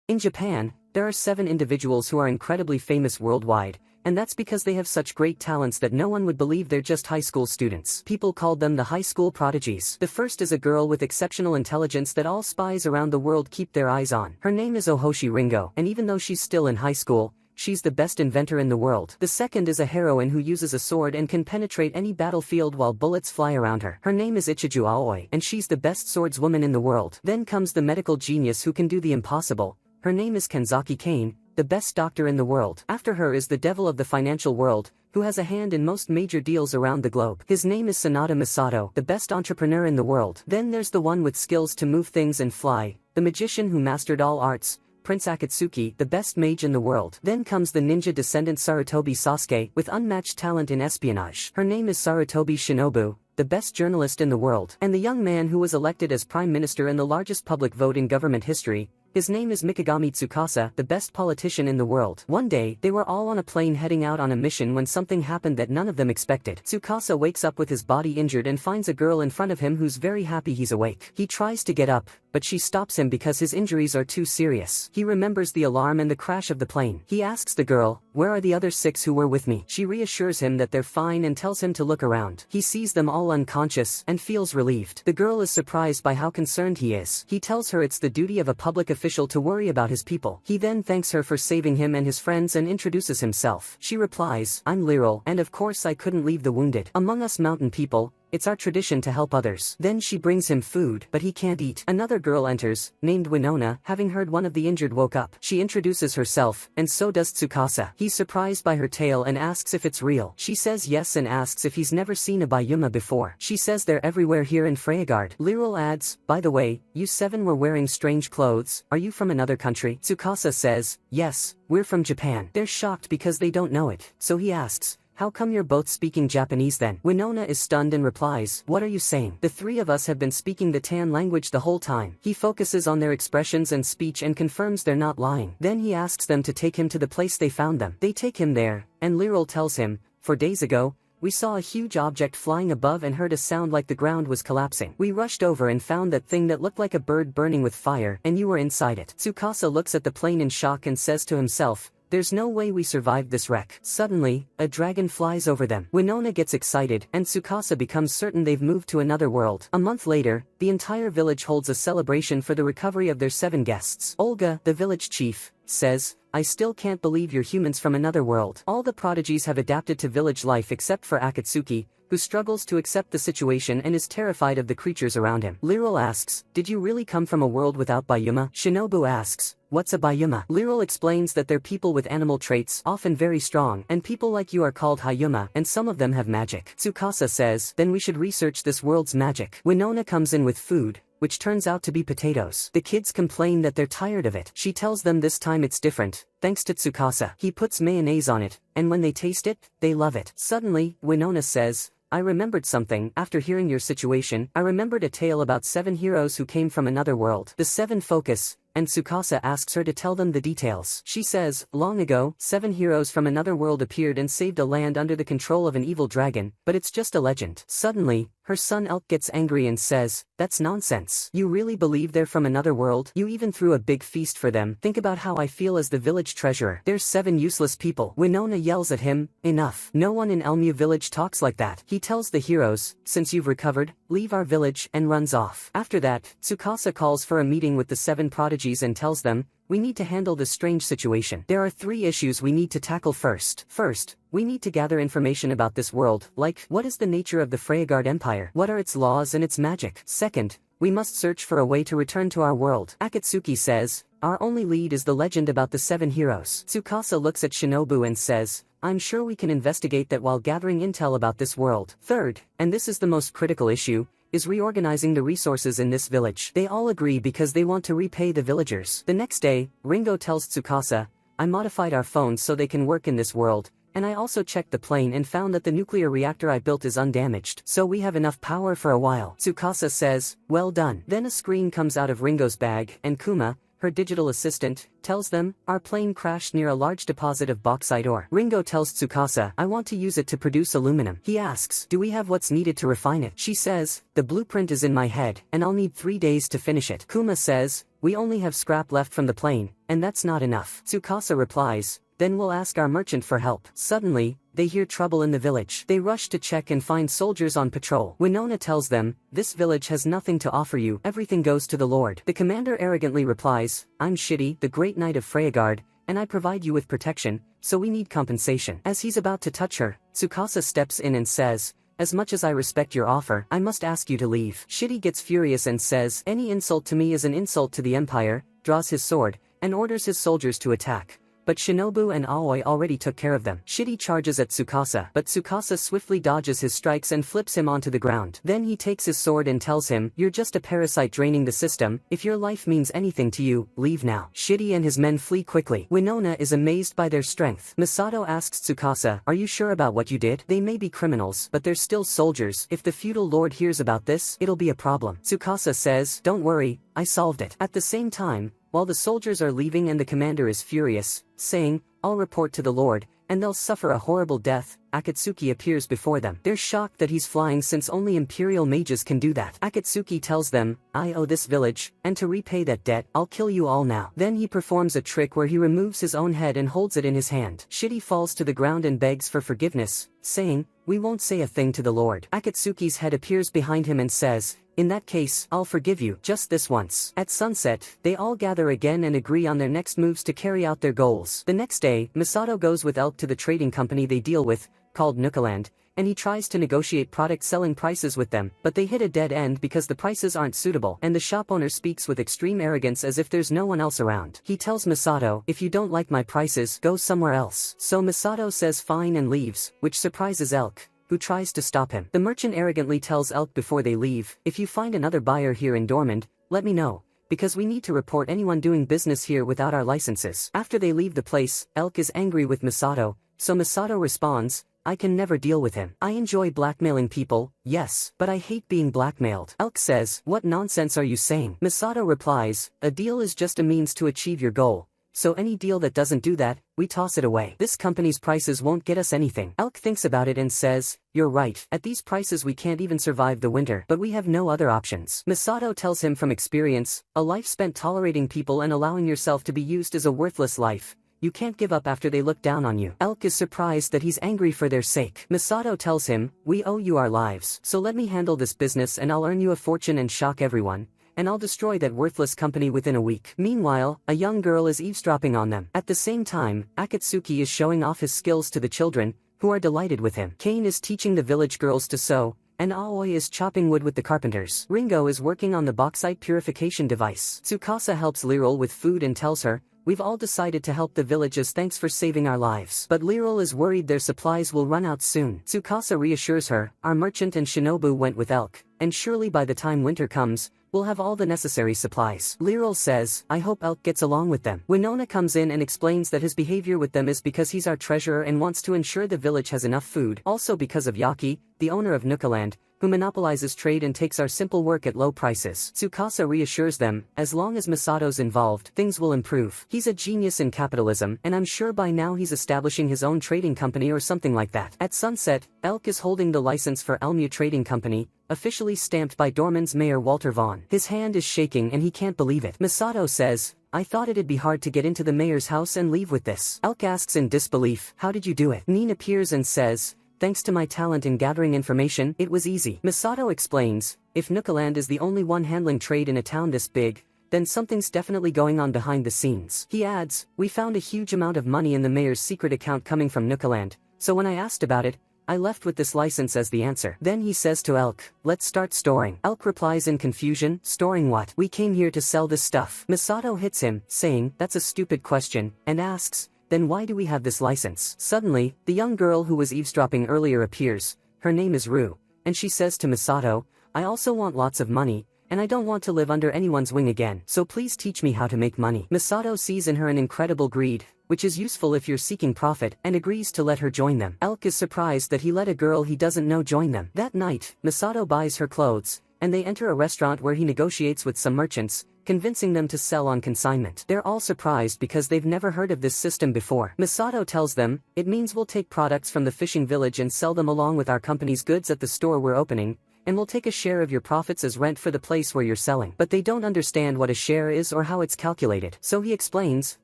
In Japan, there are 7 individuals who are incredibly famous worldwide, and that's because they have such great talents that no one would believe they're just high school students. People called them the high school prodigies. The first is a girl with exceptional intelligence that all spies around the world keep their eyes on. Her name is Ohoshi Ringo, and even though she's still in high school, she's the best inventor in the world. The second is a heroine who uses a sword and can penetrate any battlefield while bullets fly around her. Her name is Ichiju Aoi, and she's the best swordswoman in the world. Then comes the medical genius who can do the impossible. Her name is Kanzaki Kane, the best doctor in the world. After her is the devil of the financial world, who has a hand in most major deals around the globe. His name is Sanada Masato, the best entrepreneur in the world. Then there's the one with skills to move things and fly, the magician who mastered all arts, Prince Akatsuki, the best mage in the world. Then comes the ninja descendant Sarutobi Sasuke, with unmatched talent in espionage. Her name is Sarutobi Shinobu, the best journalist in the world. And the young man who was elected as prime minister in the largest public vote in government history, his name is Mikagami Tsukasa, the best politician in the world. One day, they were all on a plane heading out on a mission when something happened that none of them expected. Tsukasa wakes up with his body injured and finds a girl in front of him who's very happy he's awake. He tries to get up, but she stops him because his injuries are too serious. He remembers the alarm and the crash of the plane. He asks the girl, "Where are the other 6 who were with me?" She reassures him that they're fine and tells him to look around. He sees them all unconscious and feels relieved. The girl is surprised by how concerned he is. He tells her it's the duty of a public official to worry about his people. He then thanks her for saving him and his friends and introduces himself. She replies, "I'm Lurel, and of course I couldn't leave the wounded. Among us mountain people, it's our tradition to help others." Then she brings him food, but he can't eat. Another girl enters, named Winona, having heard one of the injured woke up. She introduces herself, and so does Tsukasa. He's surprised by her tale and asks if it's real. She says yes and asks if he's never seen a Bayuma before. She says they're everywhere here in Freyagard. Lurel adds, "By the way, you 7 were wearing strange clothes. Are you from another country?" Tsukasa says, "Yes, we're from Japan." They're shocked because they don't know it. So he asks, "How come you're both speaking Japanese then?" Winona is stunned and replies, "What are you saying? The 3 of us have been speaking the Tan language the whole time." He focuses on their expressions and speech and confirms they're not lying. Then he asks them to take him to the place they found them. They take him there, and Lurel tells him, "4 days ago, we saw a huge object flying above and heard a sound like the ground was collapsing. We rushed over and found that thing that looked like a bird burning with fire, and you were inside it." Tsukasa looks at the plane in shock and says to himself, "There's no way we survived this wreck." Suddenly, a dragon flies over them. Winona gets excited, and Tsukasa becomes certain they've moved to another world. A month later, the entire village holds a celebration for the recovery of their 7 guests. Olga, the village chief, says, "I still can't believe you're humans from another world." All the prodigies have adapted to village life except for Akatsuki, who struggles to accept the situation and is terrified of the creatures around him. Lurel asks, "Did you really come from a world without Bayuma?" Shinobu asks, "What's a Bayuma?" Lurel explains that they're people with animal traits, often very strong, and people like you are called Hayuma, and some of them have magic. Tsukasa says, "Then we should research this world's magic." Winona comes in with food, which turns out to be potatoes. The kids complain that they're tired of it. She tells them this time it's different, thanks to Tsukasa. He puts mayonnaise on it, and when they taste it, they love it. Suddenly, Winona says, "I remembered something. After hearing your situation, I remembered a tale about 7 heroes who came from another world." The 7 focus, and Tsukasa asks her to tell them the details. She says, "Long ago, 7 heroes from another world appeared and saved a land under the control of an evil dragon, but it's just a legend." Suddenly, her son Elk gets angry and says, "That's nonsense. You really believe they're from another world? You even threw a big feast for them. Think about how I feel as the village treasurer. There's 7 useless people." Winona yells at him, "Enough. No one in Elmu village talks like that." He tells the heroes, "Since you've recovered, leave our village," and runs off. After that, Tsukasa calls for a meeting with the 7 prodigies and tells them, "We need to handle this strange situation. There are 3 issues we need to tackle first. First, we need to gather information about this world, like, what is the nature of the Freyagard Empire? What are its laws and its magic? Second, we must search for a way to return to our world." Akatsuki says, "Our only lead is the legend about the 7 heroes." Tsukasa looks at Shinobu and says, "I'm sure we can investigate that while gathering intel about this world." Third, and this is the most critical issue, is reorganizing the resources in this village. They all agree because they want to repay the villagers. The next day, Ringo tells Tsukasa, "I modified our phones so they can work in this world, and I also checked the plane and found that the nuclear reactor I built is undamaged, so we have enough power for a while." Tsukasa says, "Well done." Then a screen comes out of Ringo's bag, and Kuma, her digital assistant, tells them, "Our plane crashed near a large deposit of bauxite ore." Ringo tells Tsukasa, "I want to use it to produce aluminum." He asks, "Do we have what's needed to refine it?" She says, "The blueprint is in my head, and I'll need 3 days to finish it." Kuma says, we only have scrap left from the plane, and that's not enough. Tsukasa replies, then we'll ask our merchant for help. Suddenly, they hear trouble in the village. They rush to check and find soldiers on patrol. Winona tells them, this village has nothing to offer you, everything goes to the Lord. The commander arrogantly replies, I'm Shitty, the great knight of Freyagard, and I provide you with protection, so we need compensation. As he's about to touch her, Tsukasa steps in and says, as much as I respect your offer, I must ask you to leave. Shitty gets furious and says, any insult to me is an insult to the Empire, draws his sword, and orders his soldiers to attack. But Shinobu and Aoi already took care of them. Shitty charges at Tsukasa, but Tsukasa swiftly dodges his strikes and flips him onto the ground. Then he takes his sword and tells him, you're just a parasite draining the system, if your life means anything to you, leave now. Shitty and his men flee quickly. Winona is amazed by their strength. Misato asks Tsukasa, are you sure about what you did? They may be criminals, but they're still soldiers. If the feudal lord hears about this, it'll be a problem. Tsukasa says, don't worry, I solved it. At the same time, while the soldiers are leaving and the commander is furious, saying, I'll report to the Lord, and they'll suffer a horrible death, Akatsuki appears before them. They're shocked that he's flying since only imperial mages can do that. Akatsuki tells them, I owe this village, and to repay that debt, I'll kill you all now. Then he performs a trick where he removes his own head and holds it in his hand. Shitty falls to the ground and begs for forgiveness, saying, we won't say a thing to the Lord. Akatsuki's head appears behind him and says, in that case, I'll forgive you, just this once. At sunset, they all gather again and agree on their next moves to carry out their goals. The next day, Misato goes with Elk to the trading company they deal with, called Nukaland, and he tries to negotiate product selling prices with them, but they hit a dead end because the prices aren't suitable, and the shop owner speaks with extreme arrogance as if there's no one else around. He tells Misato, if you don't like my prices, go somewhere else. So Misato says fine and leaves, which surprises Elk, who tries to stop him. The merchant arrogantly tells Elk before they leave, if you find another buyer here in Dormond, let me know, because we need to report anyone doing business here without our licenses. After they leave the place, Elk is angry with Misato, so Misato responds, I can never deal with him. I enjoy blackmailing people, yes, but I hate being blackmailed. Elk says, what nonsense are you saying? Misato replies, a deal is just a means to achieve your goal. So any deal that doesn't do that, we toss it away. This company's prices won't get us anything. Elk thinks about it and says, you're right. At these prices we can't even survive the winter, but we have no other options. Misato tells him from experience, a life spent tolerating people and allowing yourself to be used is a worthless life. You can't give up after they look down on you. Elk is surprised that he's angry for their sake. Misato tells him, we owe you our lives, so let me handle this business and I'll earn you a fortune and shock everyone, and I'll destroy that worthless company within a week. Meanwhile, a young girl is eavesdropping on them. At the same time, Akatsuki is showing off his skills to the children, who are delighted with him. Kane is teaching the village girls to sew, and Aoi is chopping wood with the carpenters. Ringo is working on the bauxite purification device. Tsukasa helps Lurel with food and tells her, we've all decided to help the village as thanks for saving our lives. But Lurel is worried their supplies will run out soon. Tsukasa reassures her, our merchant and Shinobu went with Elk, and surely by the time winter comes, we'll have all the necessary supplies. Lurel says, I hope Elk gets along with them. Winona comes in and explains that his behavior with them is because he's our treasurer and wants to ensure the village has enough food. Also because of Yaki, the owner of Nukaland, who monopolizes trade and takes our simple work at low prices. Tsukasa reassures them, as long as Misato's involved, things will improve. He's a genius in capitalism, and I'm sure by now he's establishing his own trading company or something like that. At sunset, Elk is holding the license for Elmu Trading Company, officially stamped by Dormand's mayor Walter Vaughn. His hand is shaking and he can't believe it. Misato says, I thought it'd be hard to get into the mayor's house and leave with this. Elk asks in disbelief, how did you do it? Nin appears and says, thanks to my talent in gathering information, it was easy. Misato explains, if Nukaland is the only one handling trade in a town this big, then something's definitely going on behind the scenes. He adds, we found a huge amount of money in the mayor's secret account coming from Nukaland, so when I asked about it, I left with this license as the answer. Then he says to Elk, let's start storing. Elk replies in confusion, storing what? We came here to sell this stuff. Misato hits him, saying, that's a stupid question, and asks, then why do we have this license? Suddenly, the young girl who was eavesdropping earlier appears, her name is Ru, and she says to Misato, I also want lots of money, and I don't want to live under anyone's wing again, so please teach me how to make money. Misato sees in her an incredible greed, which is useful if you're seeking profit, and agrees to let her join them. Elk is surprised that he let a girl he doesn't know join them. That night, Misato buys her clothes, and they enter a restaurant where he negotiates with some merchants, convincing them to sell on consignment. They're all surprised because they've never heard of this system before. Misato tells them, it means we'll take products from the fishing village and sell them along with our company's goods at the store we're opening, and will take a share of your profits as rent for the place where you're selling. But they don't understand what a share is or how it's calculated. So he explains,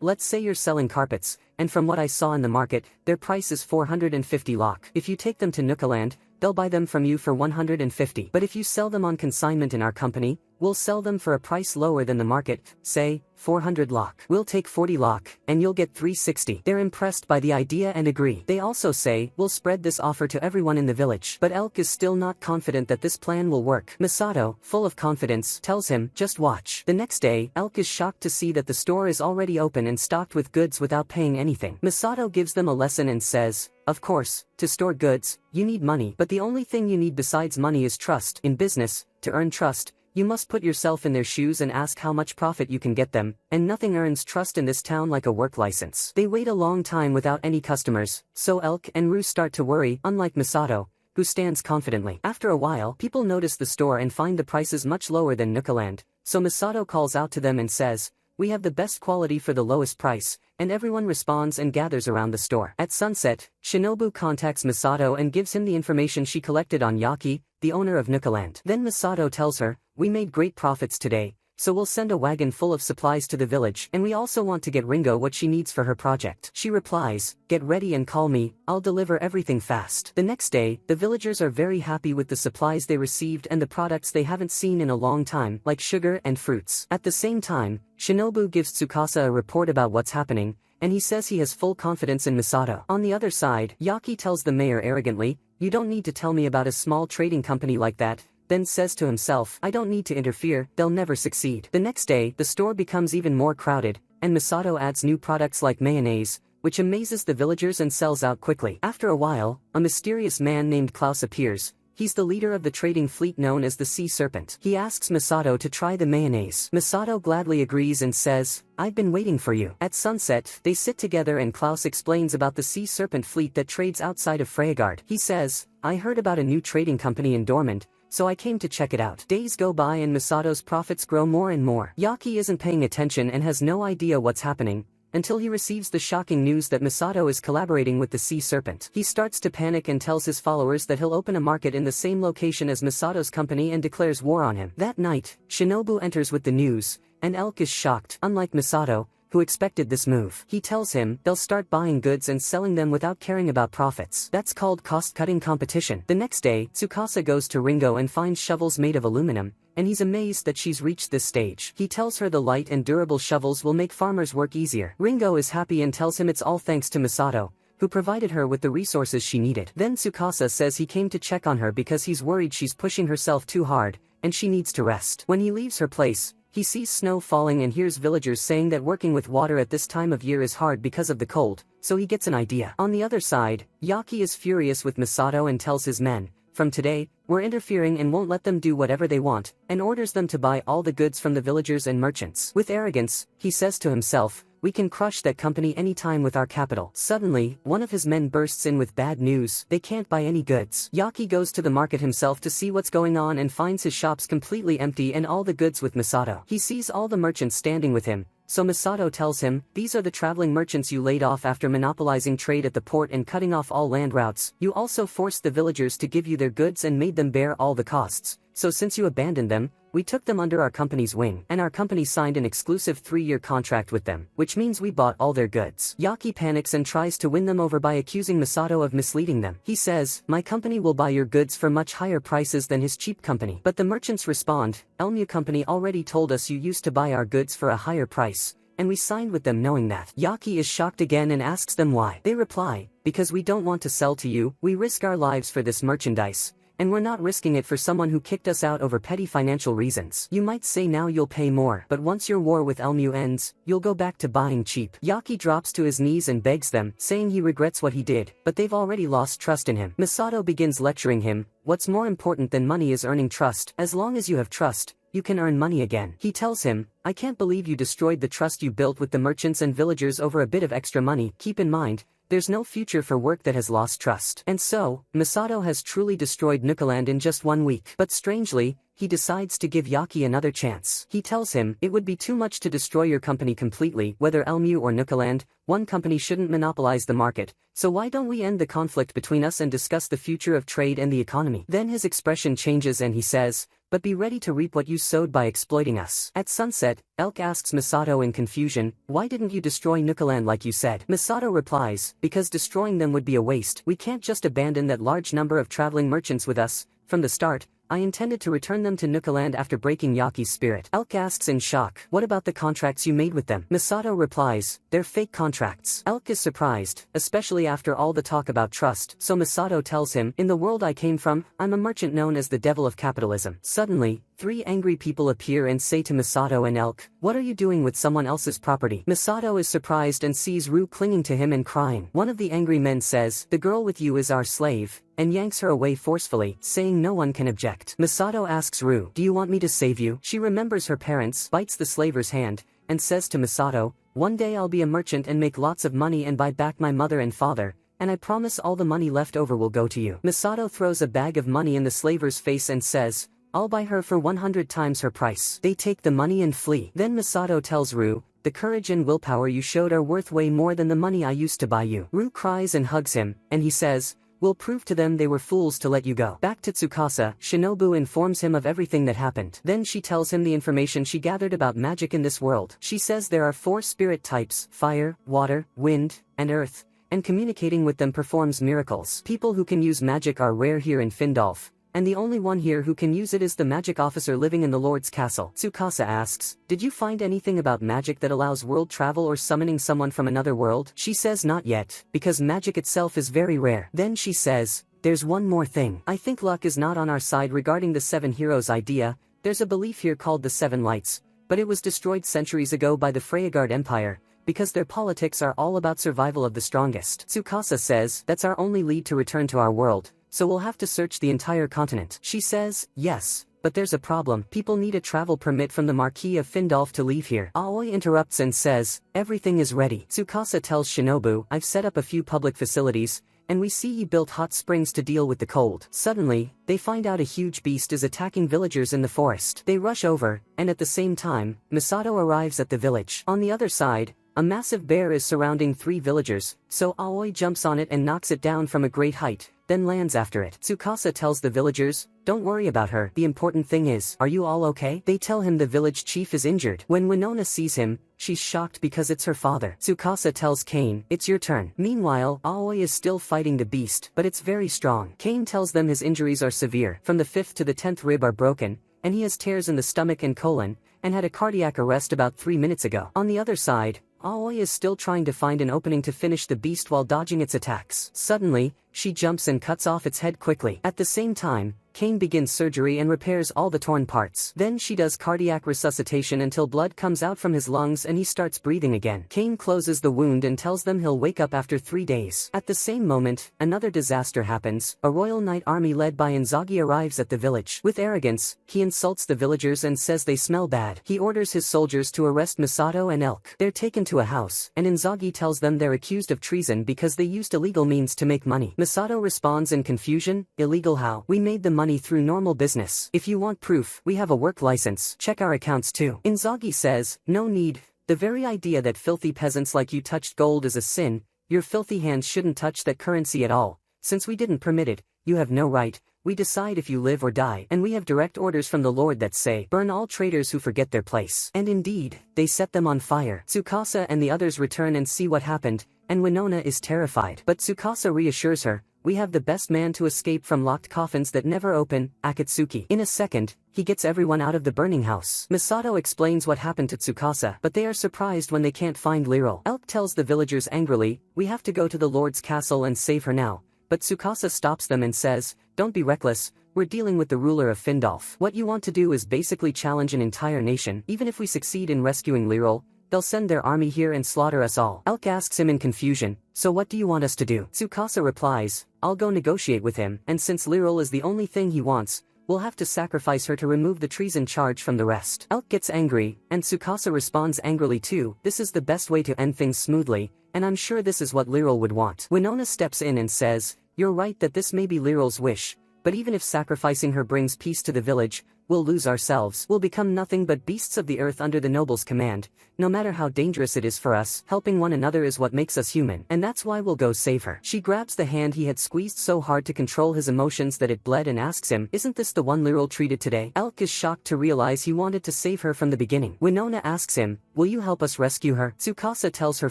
let's say you're selling carpets, and from what I saw in the market, their price is 450 lakh. If you take them to Nukaland, they'll buy them from you for 150. But if you sell them on consignment in our company, we'll sell them for a price lower than the market, say, 400 lakh. We'll take 40 lakh, and you'll get 360. They're impressed by the idea and agree. They also say, we'll spread this offer to everyone in the village. But Elk is still not confident that this plan will work. Masato, full of confidence, tells him, just watch. The next day, Elk is shocked to see that the store is already open and stocked with goods without paying anything. Masato gives them a lesson and says, of course, to store goods, you need money, but the only thing you need besides money is trust. In business, to earn trust, you must put yourself in their shoes and ask how much profit you can get them, and nothing earns trust in this town like a work license. They wait a long time without any customers, so Elk and Ru start to worry, unlike Masato, who stands confidently. After a while, people notice the store and find the prices much lower than Nukaland, so Masato calls out to them and says, we have the best quality for the lowest price, and everyone responds and gathers around the store. At sunset, Shinobu contacts Masato and gives him the information she collected on Yaki, the owner of Nukaland. Then Masato tells her, we made great profits today, so we'll send a wagon full of supplies to the village, and we also want to get Ringo what she needs for her project. She replies, get ready and call me, I'll deliver everything fast. The next day, the villagers are very happy with the supplies they received and the products they haven't seen in a long time, like sugar and fruits. At the same time, Shinobu gives Tsukasa a report about what's happening, and he says he has full confidence in Masato. On the other side, Yaki tells the mayor arrogantly, you don't need to tell me about a small trading company like that, then says to himself, I don't need to interfere, they'll never succeed. The next day, the store becomes even more crowded, and Masato adds new products like mayonnaise, which amazes the villagers and sells out quickly. After a while, a mysterious man named Klaus appears. He's the leader of the trading fleet known as the Sea Serpent. He asks Masato to try the mayonnaise. Masato gladly agrees and says, I've been waiting for you. At sunset, they sit together and Klaus explains about the Sea Serpent fleet that trades outside of Freyagard. He says, I heard about a new trading company in Dormant, so I came to check it out. Days go by and Masato's profits grow more and more. Yaki isn't paying attention and has no idea what's happening, until he receives the shocking news that Masato is collaborating with the Sea Serpent. He starts to panic and tells his followers that he'll open a market in the same location as Masato's company and declares war on him. That night, Shinobu enters with the news, and Elk is shocked, unlike Masato, who expected this move. He tells him they'll start buying goods and selling them without caring about profits. That's called cost-cutting competition. The next day, Tsukasa goes to Ringo and finds shovels made of aluminum, and he's amazed that she's reached this stage. He tells her the light and durable shovels will make farmers work easier. Ringo is happy and tells him it's all thanks to Masato, who provided her with the resources she needed. Then Tsukasa says he came to check on her because he's worried she's pushing herself too hard, and she needs to rest. When he leaves her place, he sees snow falling and hears villagers saying that working with water at this time of year is hard because of the cold, so he gets an idea. On the other side, Yaki is furious with Masato and tells his men, from today, we're interfering and won't let them do whatever they want, and orders them to buy all the goods from the villagers and merchants. With arrogance, he says to himself, we can crush that company anytime with our capital. Suddenly, one of his men bursts in with bad news. They can't buy any goods. Yaki goes to the market himself to see what's going on and finds his shops completely empty and all the goods with Masato. He sees all the merchants standing with him, so Masato tells him, these are the traveling merchants you laid off after monopolizing trade at the port and cutting off all land routes. You also forced the villagers to give you their goods and made them bear all the costs. So since you abandoned them, we took them under our company's wing, and our company signed an exclusive 3-year contract with them, which means we bought all their goods. Yaki panics and tries to win them over by accusing Masato of misleading them. He says, my company will buy your goods for much higher prices than his cheap company. But the merchants respond, Elmu company already told us you used to buy our goods for a higher price, and we signed with them knowing that. Yaki is shocked again and asks them why. They reply, because we don't want to sell to you, we risk our lives for this merchandise, and we're not risking it for someone who kicked us out over petty financial reasons. You might say now you'll pay more, but once your war with Elmu ends, you'll go back to buying cheap. Yaki drops to his knees and begs them, saying he regrets what he did, but they've already lost trust in him. Masato begins lecturing him, what's more important than money is earning trust. As long as you have trust, you can earn money again. He tells him, I can't believe you destroyed the trust you built with the merchants and villagers over a bit of extra money. Keep in mind, There's no future for work that has lost trust. And so, Masato has truly destroyed Nukaland in just 1 week. But strangely, he decides to give Yaki another chance. He tells him, it would be too much to destroy your company completely, whether Elmu or Nukaland, one company shouldn't monopolize the market, so why don't we end the conflict between us and discuss the future of trade and the economy? Then his expression changes and he says, but be ready to reap what you sowed by exploiting us. At sunset, Elk asks Masato in confusion, why didn't you destroy Nukaland like you said? Masato replies, because destroying them would be a waste. We can't just abandon that large number of traveling merchants with us. From the start, I intended to return them to Nukaland after breaking Yaki's spirit. Elk asks in shock, what about the contracts you made with them? Masato replies, they're fake contracts. Elk is surprised, especially after all the talk about trust, so Masato tells him, in the world I came from, I'm a merchant known as the devil of capitalism. Suddenly, 3 angry people appear and say to Masato and Elk, what are you doing with someone else's property? Masato is surprised and sees Rue clinging to him and crying. One of the angry men says, the girl with you is our slave, and yanks her away forcefully, saying no one can object. Masato asks Rue, do you want me to save you? She remembers her parents, bites the slaver's hand, and says to Masato, one day I'll be a merchant and make lots of money and buy back my mother and father, and I promise all the money left over will go to you. Masato throws a bag of money in the slaver's face and says, I'll buy her for 100 times her price. They take the money and flee. Then Masato tells Rue, the courage and willpower you showed are worth way more than the money I used to buy you. Rue cries and hugs him, and he says, we'll prove to them they were fools to let you go. Back to Tsukasa, Shinobu informs him of everything that happened. Then she tells him the information she gathered about magic in this world. She says there are 4 spirit types, fire, water, wind, and earth, and communicating with them performs miracles. People who can use magic are rare here in Findolf, and the only one here who can use it is the magic officer living in the Lord's castle. Tsukasa asks, did you find anything about magic that allows world travel or summoning someone from another world? She says not yet, because magic itself is very rare. Then she says, there's one more thing. I think luck is not on our side regarding the 7 heroes idea. There's a belief here called the 7 lights, but it was destroyed centuries ago by the Freyagard Empire, because their politics are all about survival of the strongest. Tsukasa says, that's our only lead to return to our world, so we'll have to search the entire continent. She says, yes, but there's a problem. People need a travel permit from the Marquis of Findolf to leave here. Aoi interrupts and says, everything is ready. Tsukasa tells Shinobu, I've set up a few public facilities, and we see he built hot springs to deal with the cold. Suddenly, they find out a huge beast is attacking villagers in the forest. They rush over, and at the same time, Masato arrives at the village. On the other side, a massive bear is surrounding 3 villagers, so Aoi jumps on it and knocks it down from a great height, then lands after it. Tsukasa tells the villagers, don't worry about her, the important thing is, are you all okay? They tell him the village chief is injured. When Winona sees him, she's shocked because it's her father. Tsukasa tells Kane, it's your turn. Meanwhile, Aoi is still fighting the beast, but it's very strong. Kane tells them his injuries are severe, from the 5th to the 10th rib are broken, and he has tears in the stomach and colon, and had a cardiac arrest about 3 minutes ago. On the other side, Aoi is still trying to find an opening to finish the beast while dodging its attacks. Suddenly, she jumps and cuts off its head quickly. At the same time, Kane begins surgery and repairs all the torn parts. Then she does cardiac resuscitation until blood comes out from his lungs and he starts breathing again. Kane closes the wound and tells them he'll wake up after 3 days. At the same moment, another disaster happens. A royal knight army led by Inzaghi arrives at the village. With arrogance, he insults the villagers and says they smell bad. He orders his soldiers to arrest Masato and Elk. They're taken to a house, and Inzaghi tells them they're accused of treason because they used illegal means to make money. Masato responds in confusion, illegal how? We made the money through normal business. If you want proof, we have a work license. Check our accounts too. Inzaghi says, no need. The very idea that filthy peasants like you touched gold is a sin. Your filthy hands shouldn't touch that currency at all. Since we didn't permit it, you have no right. We decide if you live or die, and we have direct orders from the Lord that say, burn all traitors who forget their place. And indeed, they set them on fire. Tsukasa and the others return and see what happened, and Winona is terrified. But Tsukasa reassures her, we have the best man to escape from locked coffins that never open, Akatsuki. In a second, he gets everyone out of the burning house. Masato explains what happened to Tsukasa, but they are surprised when they can't find Lurel. Elk tells the villagers angrily, we have to go to the Lord's castle and save her now. But Tsukasa stops them and says, don't be reckless, we're dealing with the ruler of Findolf. What you want to do is basically challenge an entire nation. Even if we succeed in rescuing Lurel, they'll send their army here and slaughter us all. Elk asks him in confusion, so what do you want us to do? Tsukasa replies, I'll go negotiate with him, and since Lurel is the only thing he wants, we'll have to sacrifice her to remove the trees in charge from the rest. Elk gets angry, and Tsukasa responds angrily too. This is the best way to end things smoothly, and I'm sure this is what Lurel would want. Winona steps in and says, "You're right that this may be Lurel's wish, but even if sacrificing her brings peace to the village, we'll lose ourselves. We'll become nothing but beasts of the earth under the noble's command. No matter how dangerous it is for us, helping one another is what makes us human, and that's why we'll go save her." She grabs the hand he had squeezed so hard to control his emotions that it bled and asks him, "Isn't this the one Lurel treated today?" Elk is shocked to realize he wanted to save her from the beginning. Winona asks him, "Will you help us rescue her?" Tsukasa tells her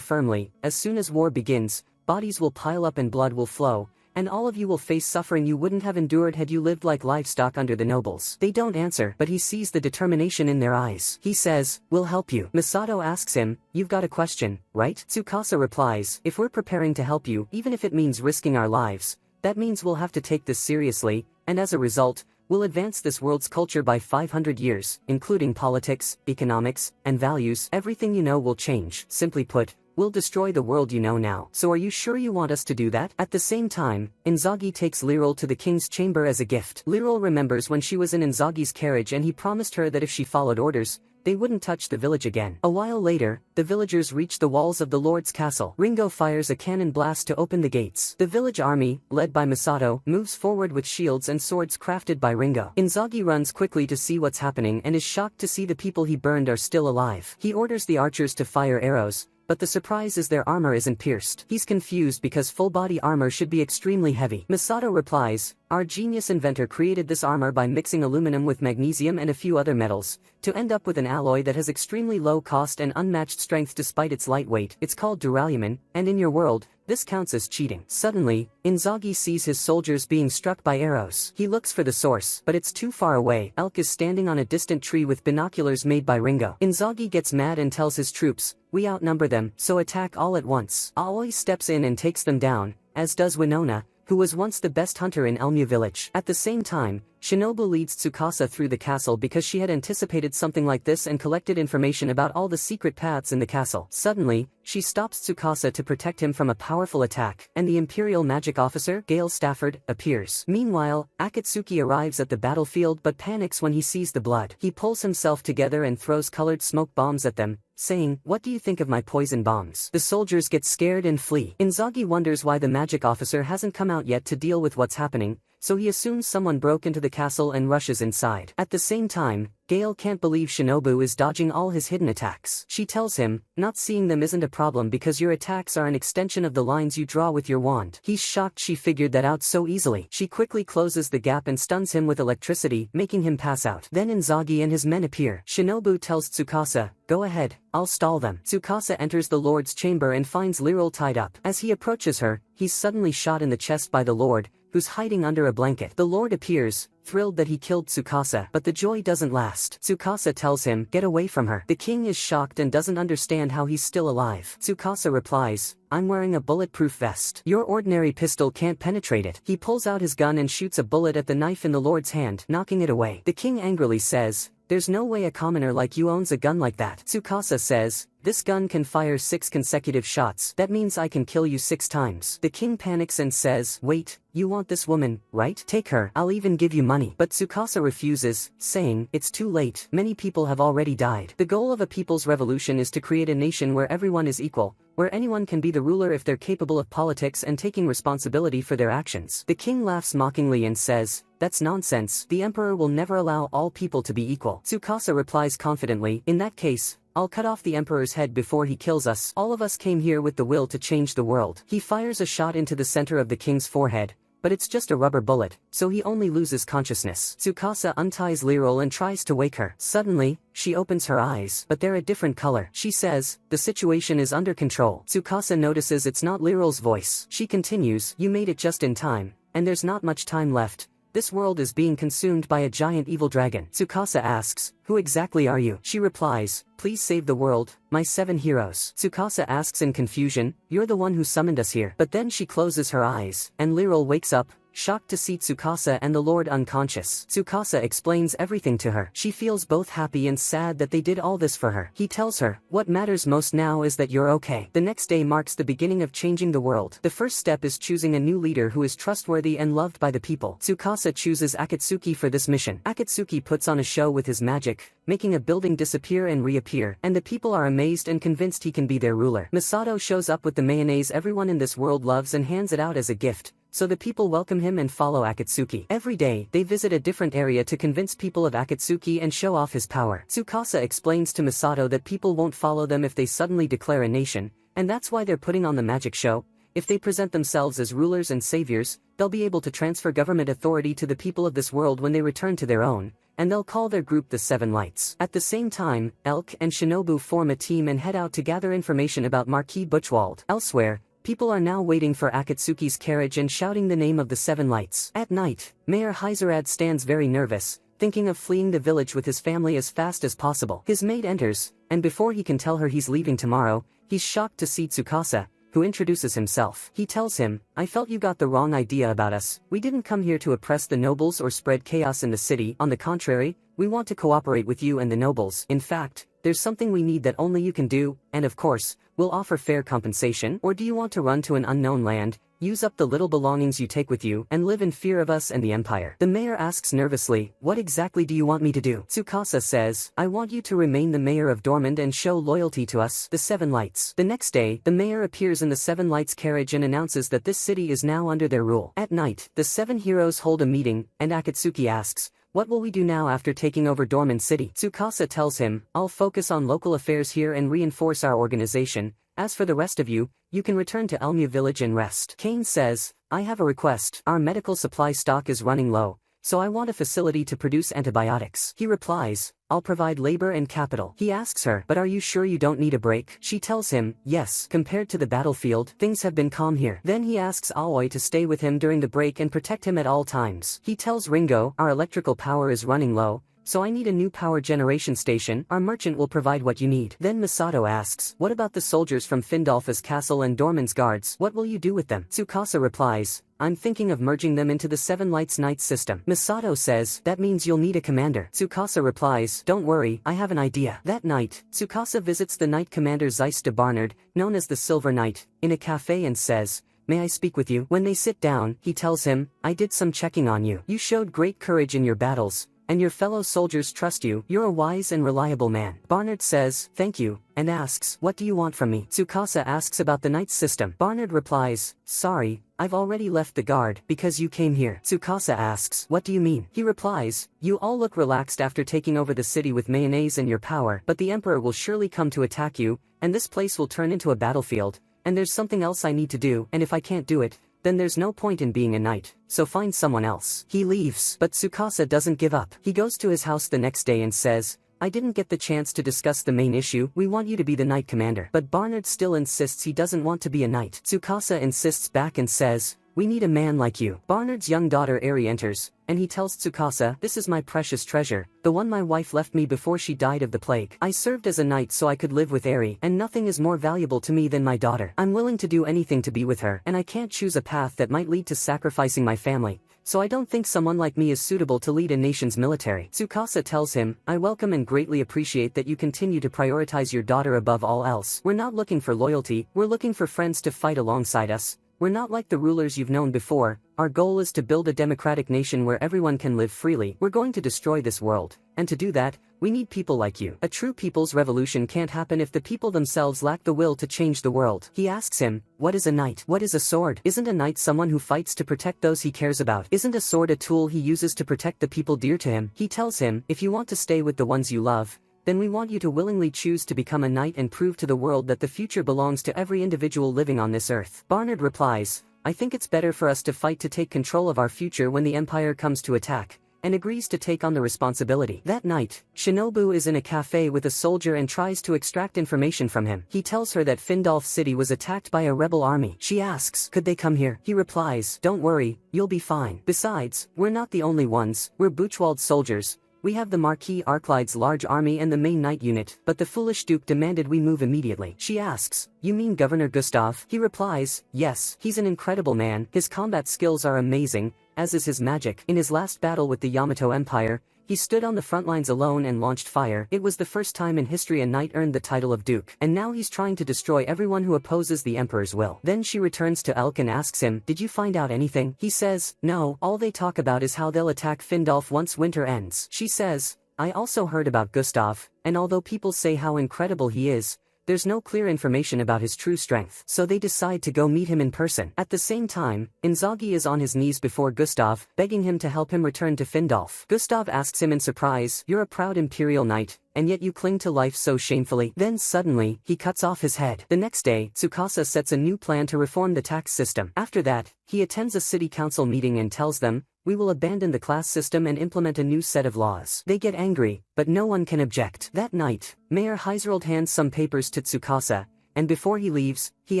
firmly, "As soon as war begins, bodies will pile up and blood will flow, and all of you will face suffering you wouldn't have endured had you lived like livestock under the nobles." They don't answer, but he sees the determination in their eyes. He says, "We'll help you." Misato asks him, "You've got a question, right?" Tsukasa replies, "If we're preparing to help you, even if it means risking our lives, that means we'll have to take this seriously, and as a result, we'll advance this world's culture by 500 years, including politics, economics, and values. Everything you know will change. Simply put, we'll destroy the world you know now. So are you sure you want us to do that?" At the same time, Inzagi takes Lurel to the king's chamber as a gift. Lurel remembers when she was in Inzagi's carriage and he promised her that if she followed orders, they wouldn't touch the village again. A while later, the villagers reach the walls of the lord's castle. Ringo fires a cannon blast to open the gates. The village army, led by Misato, moves forward with shields and swords crafted by Ringo. Inzagi runs quickly to see what's happening and is shocked to see the people he burned are still alive. He orders the archers to fire arrows, but the surprise is their armor isn't pierced. He's confused because full-body armor should be extremely heavy. Misato replies, "Our genius inventor created this armor by mixing aluminum with magnesium and a few other metals, to end up with an alloy that has extremely low cost and unmatched strength despite its light weight. It's called duralumin, and in your world, this counts as cheating." Suddenly, Inzagi sees his soldiers being struck by arrows. He looks for the source, but it's too far away. Elk is standing on a distant tree with binoculars made by Ringo. Inzagi gets mad and tells his troops, "We outnumber them, so attack all at once." Aoi steps in and takes them down, as does Winona, who was once the best hunter in Elmu village. At the same time, Shinobu leads Tsukasa through the castle because she had anticipated something like this and collected information about all the secret paths in the castle. Suddenly, she stops Tsukasa to protect him from a powerful attack, and the Imperial Magic Officer, Gale Stafford, appears. Meanwhile, Akatsuki arrives at the battlefield but panics when he sees the blood. He pulls himself together and throws colored smoke bombs at them, saying, "What do you think of my poison bombs?" The soldiers get scared and flee. Inzagi wonders why the magic officer hasn't come out yet to deal with what's happening, so he assumes someone broke into the castle and rushes inside. At the same time, Gale can't believe Shinobu is dodging all his hidden attacks. She tells him, "Not seeing them isn't a problem because your attacks are an extension of the lines you draw with your wand." He's shocked she figured that out so easily. She quickly closes the gap and stuns him with electricity, making him pass out. Then Inzagi and his men appear. Shinobu tells Tsukasa, "Go ahead, I'll stall them." Tsukasa enters the lord's chamber and finds Lurel tied up. As he approaches her, he's suddenly shot in the chest by the lord, who's hiding under a blanket. The lord appears, thrilled that he killed Tsukasa, but the joy doesn't last. Tsukasa tells him, "Get away from her." The king is shocked and doesn't understand how he's still alive. Tsukasa replies, "I'm wearing a bulletproof vest. Your ordinary pistol can't penetrate it." He pulls out his gun and shoots a bullet at the knife in the lord's hand, knocking it away. The king angrily says, "There's no way a commoner like you owns a gun like that." Tsukasa says, "This gun can fire 6 consecutive shots. That means I can kill you 6 times. The king panics and says, "Wait, you want this woman, right? Take her. I'll even give you money." But Tsukasa refuses, saying, "It's too late. Many people have already died." The goal of a people's revolution is to create a nation where everyone is equal, where anyone can be the ruler if they're capable of politics and taking responsibility for their actions. The king laughs mockingly and says, "That's nonsense. The emperor will never allow all people to be equal." Tsukasa replies confidently, "In that case, I'll cut off the emperor's head before he kills us. All of us came here with the will to change the world." He fires a shot into the center of the king's forehead, but it's just a rubber bullet, so he only loses consciousness. Tsukasa unties Lurel and tries to wake her. Suddenly, she opens her eyes, but they're a different color. She says, "The situation is under control." Tsukasa notices it's not Lurel's voice. She continues, "You made it just in time, and there's not much time left. This world is being consumed by a giant evil dragon." Tsukasa asks, Who exactly are you? She replies, please save the world, my 7 heroes. Tsukasa asks in confusion, you're the one who summoned us here. But then she closes her eyes, and Lurel wakes up, shocked to see Tsukasa and the Lord unconscious. Tsukasa explains everything to her. She feels both happy and sad that they did all this for her. He tells her, what matters most now is that you're okay. The next day marks the beginning of changing the world. The first step is choosing a new leader who is trustworthy and loved by the people. Tsukasa chooses Akatsuki for this mission. Akatsuki puts on a show with his magic, making a building disappear and reappear, and the people are amazed and convinced he can be their ruler. Masato shows up with the mayonnaise everyone in this world loves and hands it out as a gift, so the people welcome him and follow Akatsuki. Every day, they visit a different area to convince people of Akatsuki and show off his power. Tsukasa explains to Masato that people won't follow them if they suddenly declare a nation, and that's why they're putting on the magic show. If they present themselves as rulers and saviors, they'll be able to transfer government authority to the people of this world when they return to their own, and they'll call their group the Seven Lights. At the same time, Elk and Shinobu form a team and head out to gather information about Marquis Buchwald. Elsewhere, people are now waiting for Akatsuki's carriage and shouting the name of the Seven Lights. At night, Mayor Hyzerad stands very nervous, thinking of fleeing the village with his family as fast as possible. His maid enters, and before he can tell her he's leaving tomorrow, he's shocked to see Tsukasa, who introduces himself. He tells him, I felt you got the wrong idea about us. We didn't come here to oppress the nobles or spread chaos in the city. On the contrary, we want to cooperate with you and the nobles. In fact, there's something we need that only you can do, and of course, we'll offer fair compensation. Or do you want to run to an unknown land, use up the little belongings you take with you, and live in fear of us and the empire? The mayor asks nervously, what exactly do you want me to do? Tsukasa says, I want you to remain the mayor of Dormand and show loyalty to us, the Seven Lights. The next day, the mayor appears in the Seven Lights carriage and announces that this city is now under their rule. At night, the 7 heroes hold a meeting, and Akatsuki asks, what will we do now after taking over Dormand City? Tsukasa tells him, I'll focus on local affairs here and reinforce our organization. As for the rest of you, you can return to Elmia village and rest. Kane says, I have a request. Our medical supply stock is running low, so I want a facility to produce antibiotics. He replies, I'll provide labor and capital. He asks her, but are you sure you don't need a break? She tells him, yes, compared to the battlefield, things have been calm here. Then he asks Aoi to stay with him during the break and protect him at all times. He tells Ringo, our electrical power is running low, so I need a new power generation station. Our merchant will provide what you need. Then Masato asks, what about the soldiers from Findolfa's castle and Dormand's guards? What will you do with them? Tsukasa replies, I'm thinking of merging them into the Seven Lights Knight system. Masato says, that means you'll need a commander. Tsukasa replies, don't worry, I have an idea. That night, Tsukasa visits the Knight Commander Zeiss de Barnard, known as the Silver Knight, in a cafe and says, may I speak with you? When they sit down, he tells him, I did some checking on you. You showed great courage in your battles, and your fellow soldiers trust you. You're a wise and reliable man. Barnard says, thank you, and asks, what do you want from me? Tsukasa asks about the Knight system. Barnard replies, sorry, I've already left the guard, because you came here. Tsukasa asks, what do you mean? He replies, you all look relaxed after taking over the city with mayonnaise and your power, but the emperor will surely come to attack you, and this place will turn into a battlefield, and there's something else I need to do, and if I can't do it, then there's no point in being a knight, so find someone else. He leaves, but Tsukasa doesn't give up. He goes to his house the next day and says, I didn't get the chance to discuss the main issue. We want you to be the knight commander. But Barnard still insists he doesn't want to be a knight. Tsukasa insists back and says, we need a man like you. Barnard's young daughter Eri enters, and he tells Tsukasa, this is my precious treasure, the one my wife left me before she died of the plague. I served as a knight so I could live with Eri, and nothing is more valuable to me than my daughter. I'm willing to do anything to be with her, and I can't choose a path that might lead to sacrificing my family, so I don't think someone like me is suitable to lead a nation's military. Tsukasa tells him, I welcome and greatly appreciate that you continue to prioritize your daughter above all else. We're not looking for loyalty, we're looking for friends to fight alongside us. We're not like the rulers you've known before. Our goal is to build a democratic nation where everyone can live freely. We're going to destroy this world, and to do that, we need people like you. A true people's revolution can't happen if the people themselves lack the will to change the world. He asks him, what is a knight? What is a sword? Isn't a knight someone who fights to protect those he cares about? Isn't a sword a tool he uses to protect the people dear to him? He tells him, if you want to stay with the ones you love, then we want you to willingly choose to become a knight and prove to the world that the future belongs to every individual living on this earth. Barnard replies, I think it's better for us to fight to take control of our future when the empire comes to attack, and agrees to take on the responsibility. That night, Shinobu is in a cafe with a soldier and tries to extract information from him. He tells her that Findolf City was attacked by a rebel army. She asks, could they come here? He replies, don't worry, you'll be fine. Besides, we're not the only ones, we're Buchwald soldiers. We have the Marquis Arclide's large army and the main knight unit, but the foolish duke demanded we move immediately. She asks, you mean Governor Gustav? He replies, yes, he's an incredible man, his combat skills are amazing, as is his magic. In his last battle with the Yamato Empire, he stood on the front lines alone and launched fire. It was the first time in history a knight earned the title of duke, and now he's trying to destroy everyone who opposes the emperor's will. Then she returns to Elk and asks him, did you find out anything? He says, no, all they talk about is how they'll attack Findolf once winter ends. She says, I also heard about Gustav, and although people say how incredible he is, there's no clear information about his true strength, so they decide to go meet him in person. At the same time, Inzaghi is on his knees before Gustav, begging him to help him return to Findolf. Gustav asks him in surprise, you're a proud imperial knight, and yet you cling to life so shamefully. Then suddenly, he cuts off his head. The next day, Tsukasa sets a new plan to reform the tax system. After that, he attends a city council meeting and tells them, we will abandon the class system and implement a new set of laws. They get angry, but no one can object. That night, Mayor Heiserold hands some papers to Tsukasa, and before he leaves, he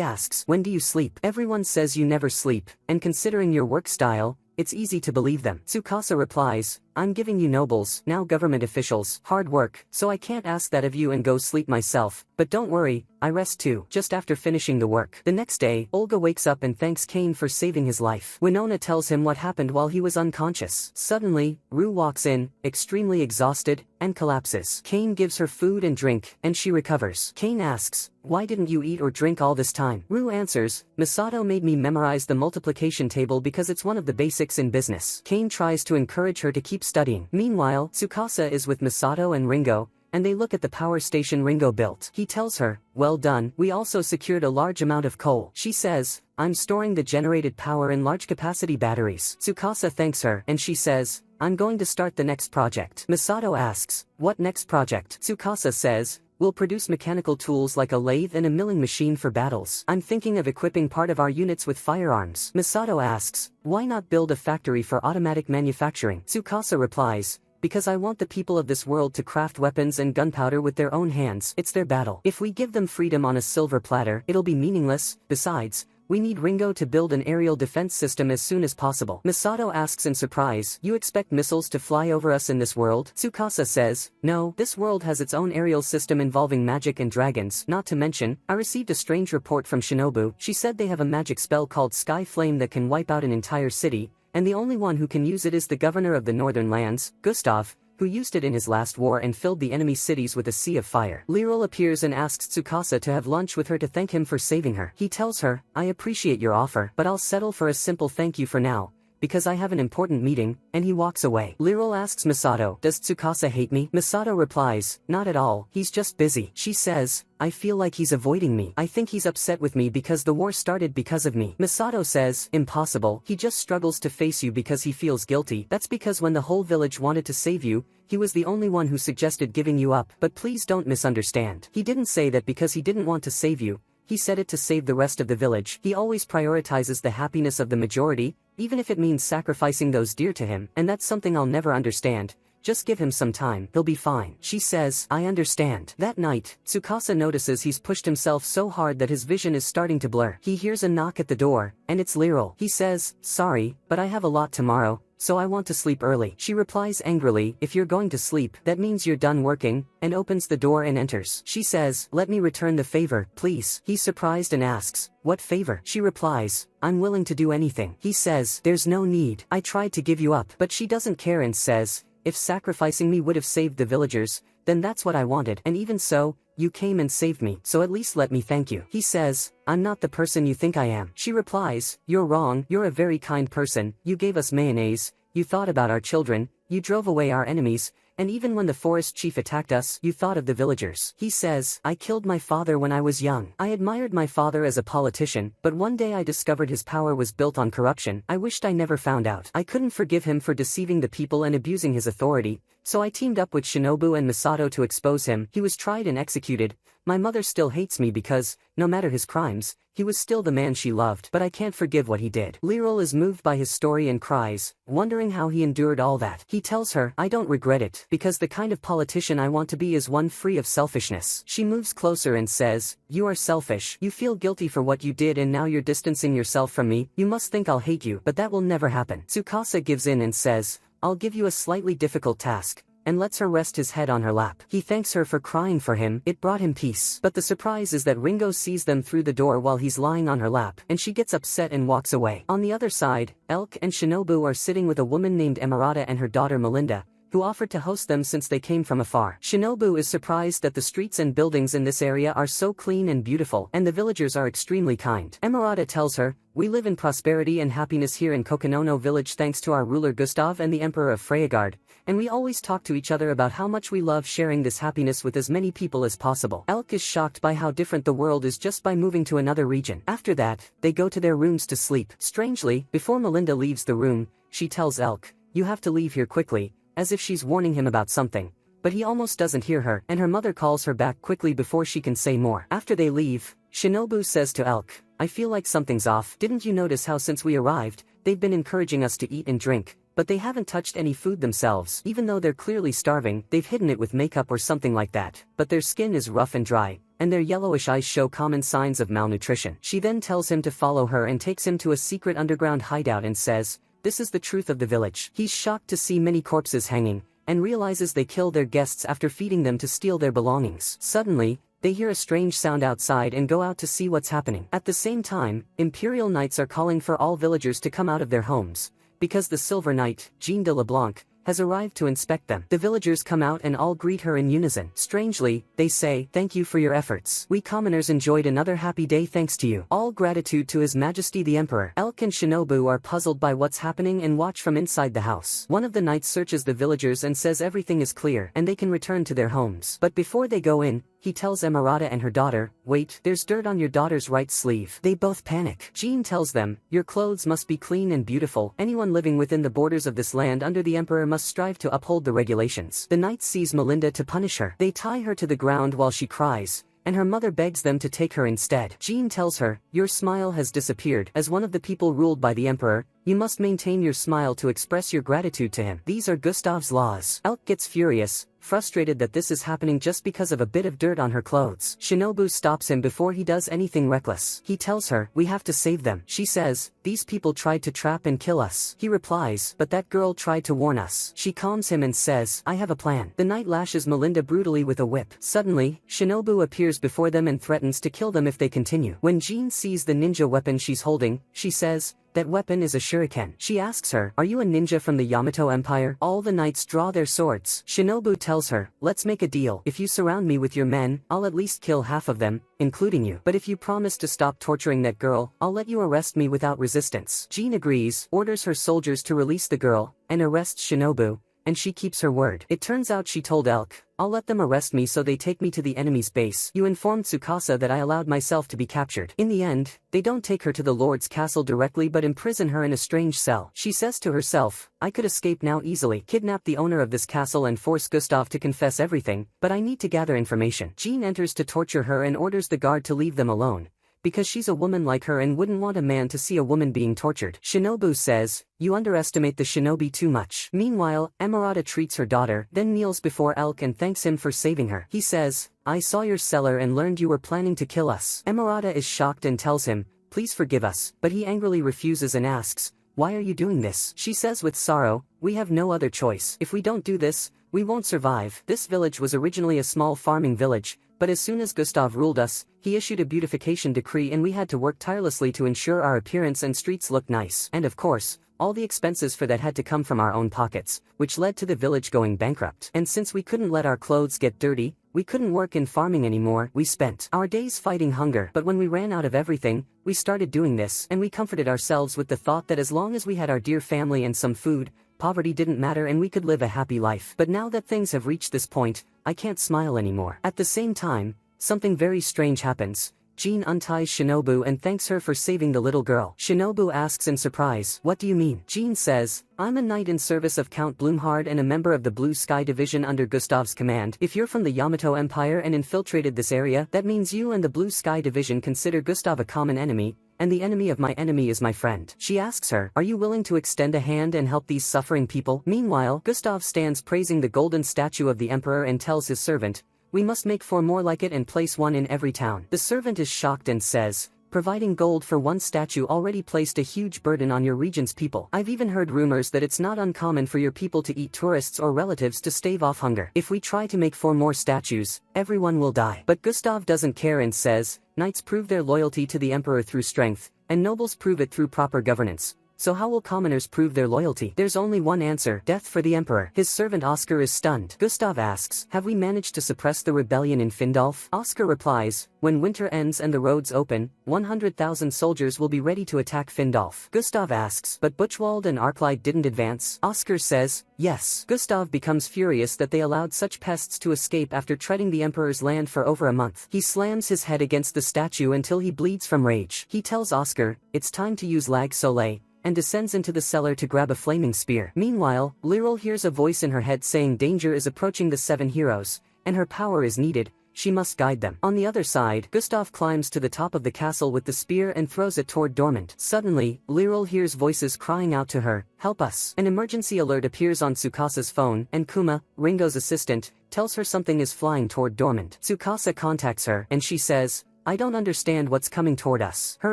asks, when do you sleep? Everyone says you never sleep, and considering your work style, it's easy to believe them. Tsukasa replies, I'm giving you nobles, now government officials, hard work, so I can't ask that of you and go sleep myself, but don't worry, I rest too. Just after finishing the work. The next day, Olga wakes up and thanks Kane for saving his life. Winona tells him what happened while he was unconscious. Suddenly, Rue walks in, extremely exhausted, and collapses. Kane gives her food and drink, and she recovers. Kane asks, why didn't you eat or drink all this time? Rue answers, Misato made me memorize the multiplication table because it's one of the basics in business. Kane tries to encourage her to keep studying. Meanwhile, Tsukasa is with Misato and Ringo, and they look at the power station Ringo built. He tells her, well done, we also secured a large amount of coal. She says, I'm storing the generated power in large capacity batteries. Tsukasa thanks her, and she says, I'm going to start the next project. Misato asks, what next project? Tsukasa says, we'll produce mechanical tools like a lathe and a milling machine for battles. I'm thinking of equipping part of our units with firearms. Misato asks, why not build a factory for automatic manufacturing? Tsukasa replies, because I want the people of this world to craft weapons and gunpowder with their own hands. It's their battle. If we give them freedom on a silver platter, it'll be meaningless. Besides, we need Ringo to build an aerial defense system as soon as possible. Misato asks in surprise, you expect missiles to fly over us in this world? Tsukasa says, no, this world has its own aerial system involving magic and dragons. Not to mention, I received a strange report from Shinobu. She said they have a magic spell called Sky Flame that can wipe out an entire city, and the only one who can use it is the governor of the northern lands, Gustav, who used it in his last war and filled the enemy cities with a sea of fire. Lurel appears and asks Tsukasa to have lunch with her to thank him for saving her. He tells her, I appreciate your offer, but I'll settle for a simple thank you for now, because I have an important meeting, and he walks away. Lurel asks Misato, does Tsukasa hate me? Misato replies, not at all, he's just busy. She says, I feel like he's avoiding me. I think he's upset with me because the war started because of me. Misato says, impossible, he just struggles to face you because he feels guilty. That's because when the whole village wanted to save you, he was the only one who suggested giving you up. But please don't misunderstand. He didn't say that because he didn't want to save you. He said it to save the rest of the village. He always prioritizes the happiness of the majority, even if it means sacrificing those dear to him, and that's something I'll never understand. Just give him some time, he'll be fine. She says, I understand. That night, Tsukasa notices he's pushed himself so hard that his vision is starting to blur. He hears a knock at the door, and it's Lurel. He says, sorry, but I have a lot tomorrow, so I want to sleep early. She replies angrily, if you're going to sleep, that means you're done working, and opens the door and enters. She says, let me return the favor, please. He's surprised and asks, what favor? She replies, I'm willing to do anything. He says, there's no need. I tried to give you up. But she doesn't care and says, if sacrificing me would have saved the villagers, then that's what I wanted. And even so, you came and saved me, so at least let me thank you. He says, I'm not the person you think I am. She replies, you're wrong, you're a very kind person, you gave us mayonnaise, you thought about our children, you drove away our enemies, and even when the forest chief attacked us, you thought of the villagers. He says, I killed my father when I was young. I admired my father as a politician, but one day I discovered his power was built on corruption. I wished I never found out. I couldn't forgive him for deceiving the people and abusing his authority, so I teamed up with Shinobu and Misato to expose him. He was tried and executed. My mother still hates me because, no matter his crimes, he was still the man she loved, but I can't forgive what he did. Lurel is moved by his story and cries, wondering how he endured all that. He tells her, I don't regret it, because the kind of politician I want to be is one free of selfishness. She moves closer and says, you are selfish. You feel guilty for what you did and now you're distancing yourself from me. You must think I'll hate you, but that will never happen. Tsukasa gives in and says, I'll give you a slightly difficult task. and lets her rest his head on her lap. He thanks her for crying for him, it brought him peace. But the surprise is that Ringo sees them through the door while he's lying on her lap, and she gets upset and walks away. On the other side, Elk and Shinobu are sitting with a woman named Emerata and her daughter Melinda, who offered to host them since they came from afar. Shinobu is surprised that the streets and buildings in this area are so clean and beautiful, and the villagers are extremely kind. Emerata tells her, "We live in prosperity and happiness here in Kokonono village thanks to our ruler Gustav and the Emperor of Freyagard, and we always talk to each other about how much we love sharing this happiness with as many people as possible." Elk is shocked by how different the world is just by moving to another region. After that, they go to their rooms to sleep. Strangely, before Melinda leaves the room, she tells Elk, "You have to leave here quickly," as if she's warning him about something. But he almost doesn't hear her, and her mother calls her back quickly before she can say more. After they leave, Shinobu says to Elk, "I feel like something's off. Didn't you notice how since we arrived, they've been encouraging us to eat and drink, but they haven't touched any food themselves. Even though they're clearly starving, they've hidden it with makeup or something like that. But their skin is rough and dry, and their yellowish eyes show common signs of malnutrition." She then tells him to follow her and takes him to a secret underground hideout and says, "This is the truth of the village." He's shocked to see many corpses hanging, and realizes they kill their guests after feeding them to steal their belongings. Suddenly, they hear a strange sound outside and go out to see what's happening. At the same time, Imperial Knights are calling for all villagers to come out of their homes, because the Silver Knight, Jean de LeBlanc, has arrived to inspect them. The villagers come out and all greet her in unison. Strangely, they say, "Thank you for your efforts. We commoners enjoyed another happy day thanks to you. All gratitude to His Majesty the Emperor." Elk and Shinobu are puzzled by what's happening and watch from inside the house. One of the knights searches the villagers and says everything is clear and they can return to their homes. But before they go in, he tells Emerata and her daughter, "Wait, there's dirt on your daughter's right sleeve." They both panic. Jean tells them, "Your clothes must be clean and beautiful. Anyone living within the borders of this land under the Emperor must strive to uphold the regulations." The knight sees Melinda to punish her. They tie her to the ground while she cries, and her mother begs them to take her instead. Jean tells her, "Your smile has disappeared. As one of the people ruled by the Emperor, you must maintain your smile to express your gratitude to him. These are Gustav's laws." Elk gets furious, frustrated that this is happening just because of a bit of dirt on her clothes. Shinobu stops him before he does anything reckless. He tells her, "We have to save them." She says, "These people tried to trap and kill us." He replies, "But that girl tried to warn us." She calms him and says, "I have a plan." The knight lashes Melinda brutally with a whip. Suddenly, Shinobu appears before them and threatens to kill them if they continue. When Jean sees the ninja weapon she's holding, she says, "That weapon is a shuriken." She asks her, "Are you a ninja from the Yamato Empire?" All the knights draw their swords. Shinobu tells her, "Let's make a deal. If you surround me with your men, I'll at least kill half of them, including you. But if you promise to stop torturing that girl, I'll let you arrest me without resistance." Jean agrees, orders her soldiers to release the girl, and arrests Shinobu, and she keeps her word. It turns out she told Elk, "I'll let them arrest me so they take me to the enemy's base. You informed Tsukasa that I allowed myself to be captured." In the end, they don't take her to the Lord's castle directly but imprison her in a strange cell. She says to herself, "I could escape now easily, kidnap the owner of this castle and force Gustav to confess everything, but I need to gather information." Jean enters to torture her and orders the guard to leave them alone, because she's a woman like her and wouldn't want a man to see a woman being tortured. Shinobu says, "You underestimate the shinobi too much." Meanwhile, Emerata treats her daughter, then kneels before Elk and thanks him for saving her. He says, "I saw your cellar and learned you were planning to kill us." Emerata is shocked and tells him, "Please forgive us," but he angrily refuses and asks, "Why are you doing this?" She says with sorrow, "We have no other choice. If we don't do this, we won't survive." This village was originally a small farming village, but as soon as Gustav ruled us, he issued a beautification decree and we had to work tirelessly to ensure our appearance and streets look nice. And of course, all the expenses for that had to come from our own pockets, which led to the village going bankrupt. And since we couldn't let our clothes get dirty, we couldn't work in farming anymore. We spent our days fighting hunger. But when we ran out of everything, we started doing this, and we comforted ourselves with the thought that as long as we had our dear family and some food, poverty didn't matter and we could live a happy life. But now that things have reached this point, I can't smile anymore. At the same time, something very strange happens. Jean unties Shinobu and thanks her for saving the little girl. Shinobu asks in surprise, "What do you mean?" Jean says, "I'm a knight in service of Count Bloomhard and a member of the Blue Sky Division under Gustav's command. If you're from the Yamato Empire and infiltrated this area, that means you and the Blue Sky Division consider Gustav a common enemy, and the enemy of my enemy is my friend." She asks her, "Are you willing to extend a hand and help these suffering people?" Meanwhile, Gustav stands praising the golden statue of the emperor and tells his servant, "We must make 4 more like it and place one in every town." The servant is shocked and says, providing gold for one statue already placed a huge burden on your region's people. I've even heard rumors that it's not uncommon for your people to eat tourists or relatives to stave off hunger. If we try to make 4 more statues, everyone will die. But Gustav doesn't care and says, knights prove their loyalty to the emperor through strength, and nobles prove it through proper governance. So how will commoners prove their loyalty? There's only one answer: death for the emperor. His servant Oscar is stunned. Gustav asks, have we managed to suppress the rebellion in Findolf? Oscar replies, when winter ends and the roads open, 100,000 soldiers will be ready to attack Findolf. Gustav asks, but Buchwald and Arclight didn't advance? Oscar says, yes. Gustav becomes furious that they allowed such pests to escape after treading the emperor's land for over a month. He slams his head against the statue until he bleeds from rage. He tells Oscar, it's time to use Lag Soleil, and descends into the cellar to grab a flaming spear. Meanwhile, Lurel hears a voice in her head saying danger is approaching the 7 heroes, and her power is needed. She must guide them. On the other side, Gustav climbs to the top of the castle with the spear and throws it toward Dormant. Suddenly, Lurel hears voices crying out to her, help us. An emergency alert appears on Tsukasa's phone, and Kuma, Ringo's assistant, tells her something is flying toward Dormant. Tsukasa contacts her, and she says, I don't understand what's coming toward us. Her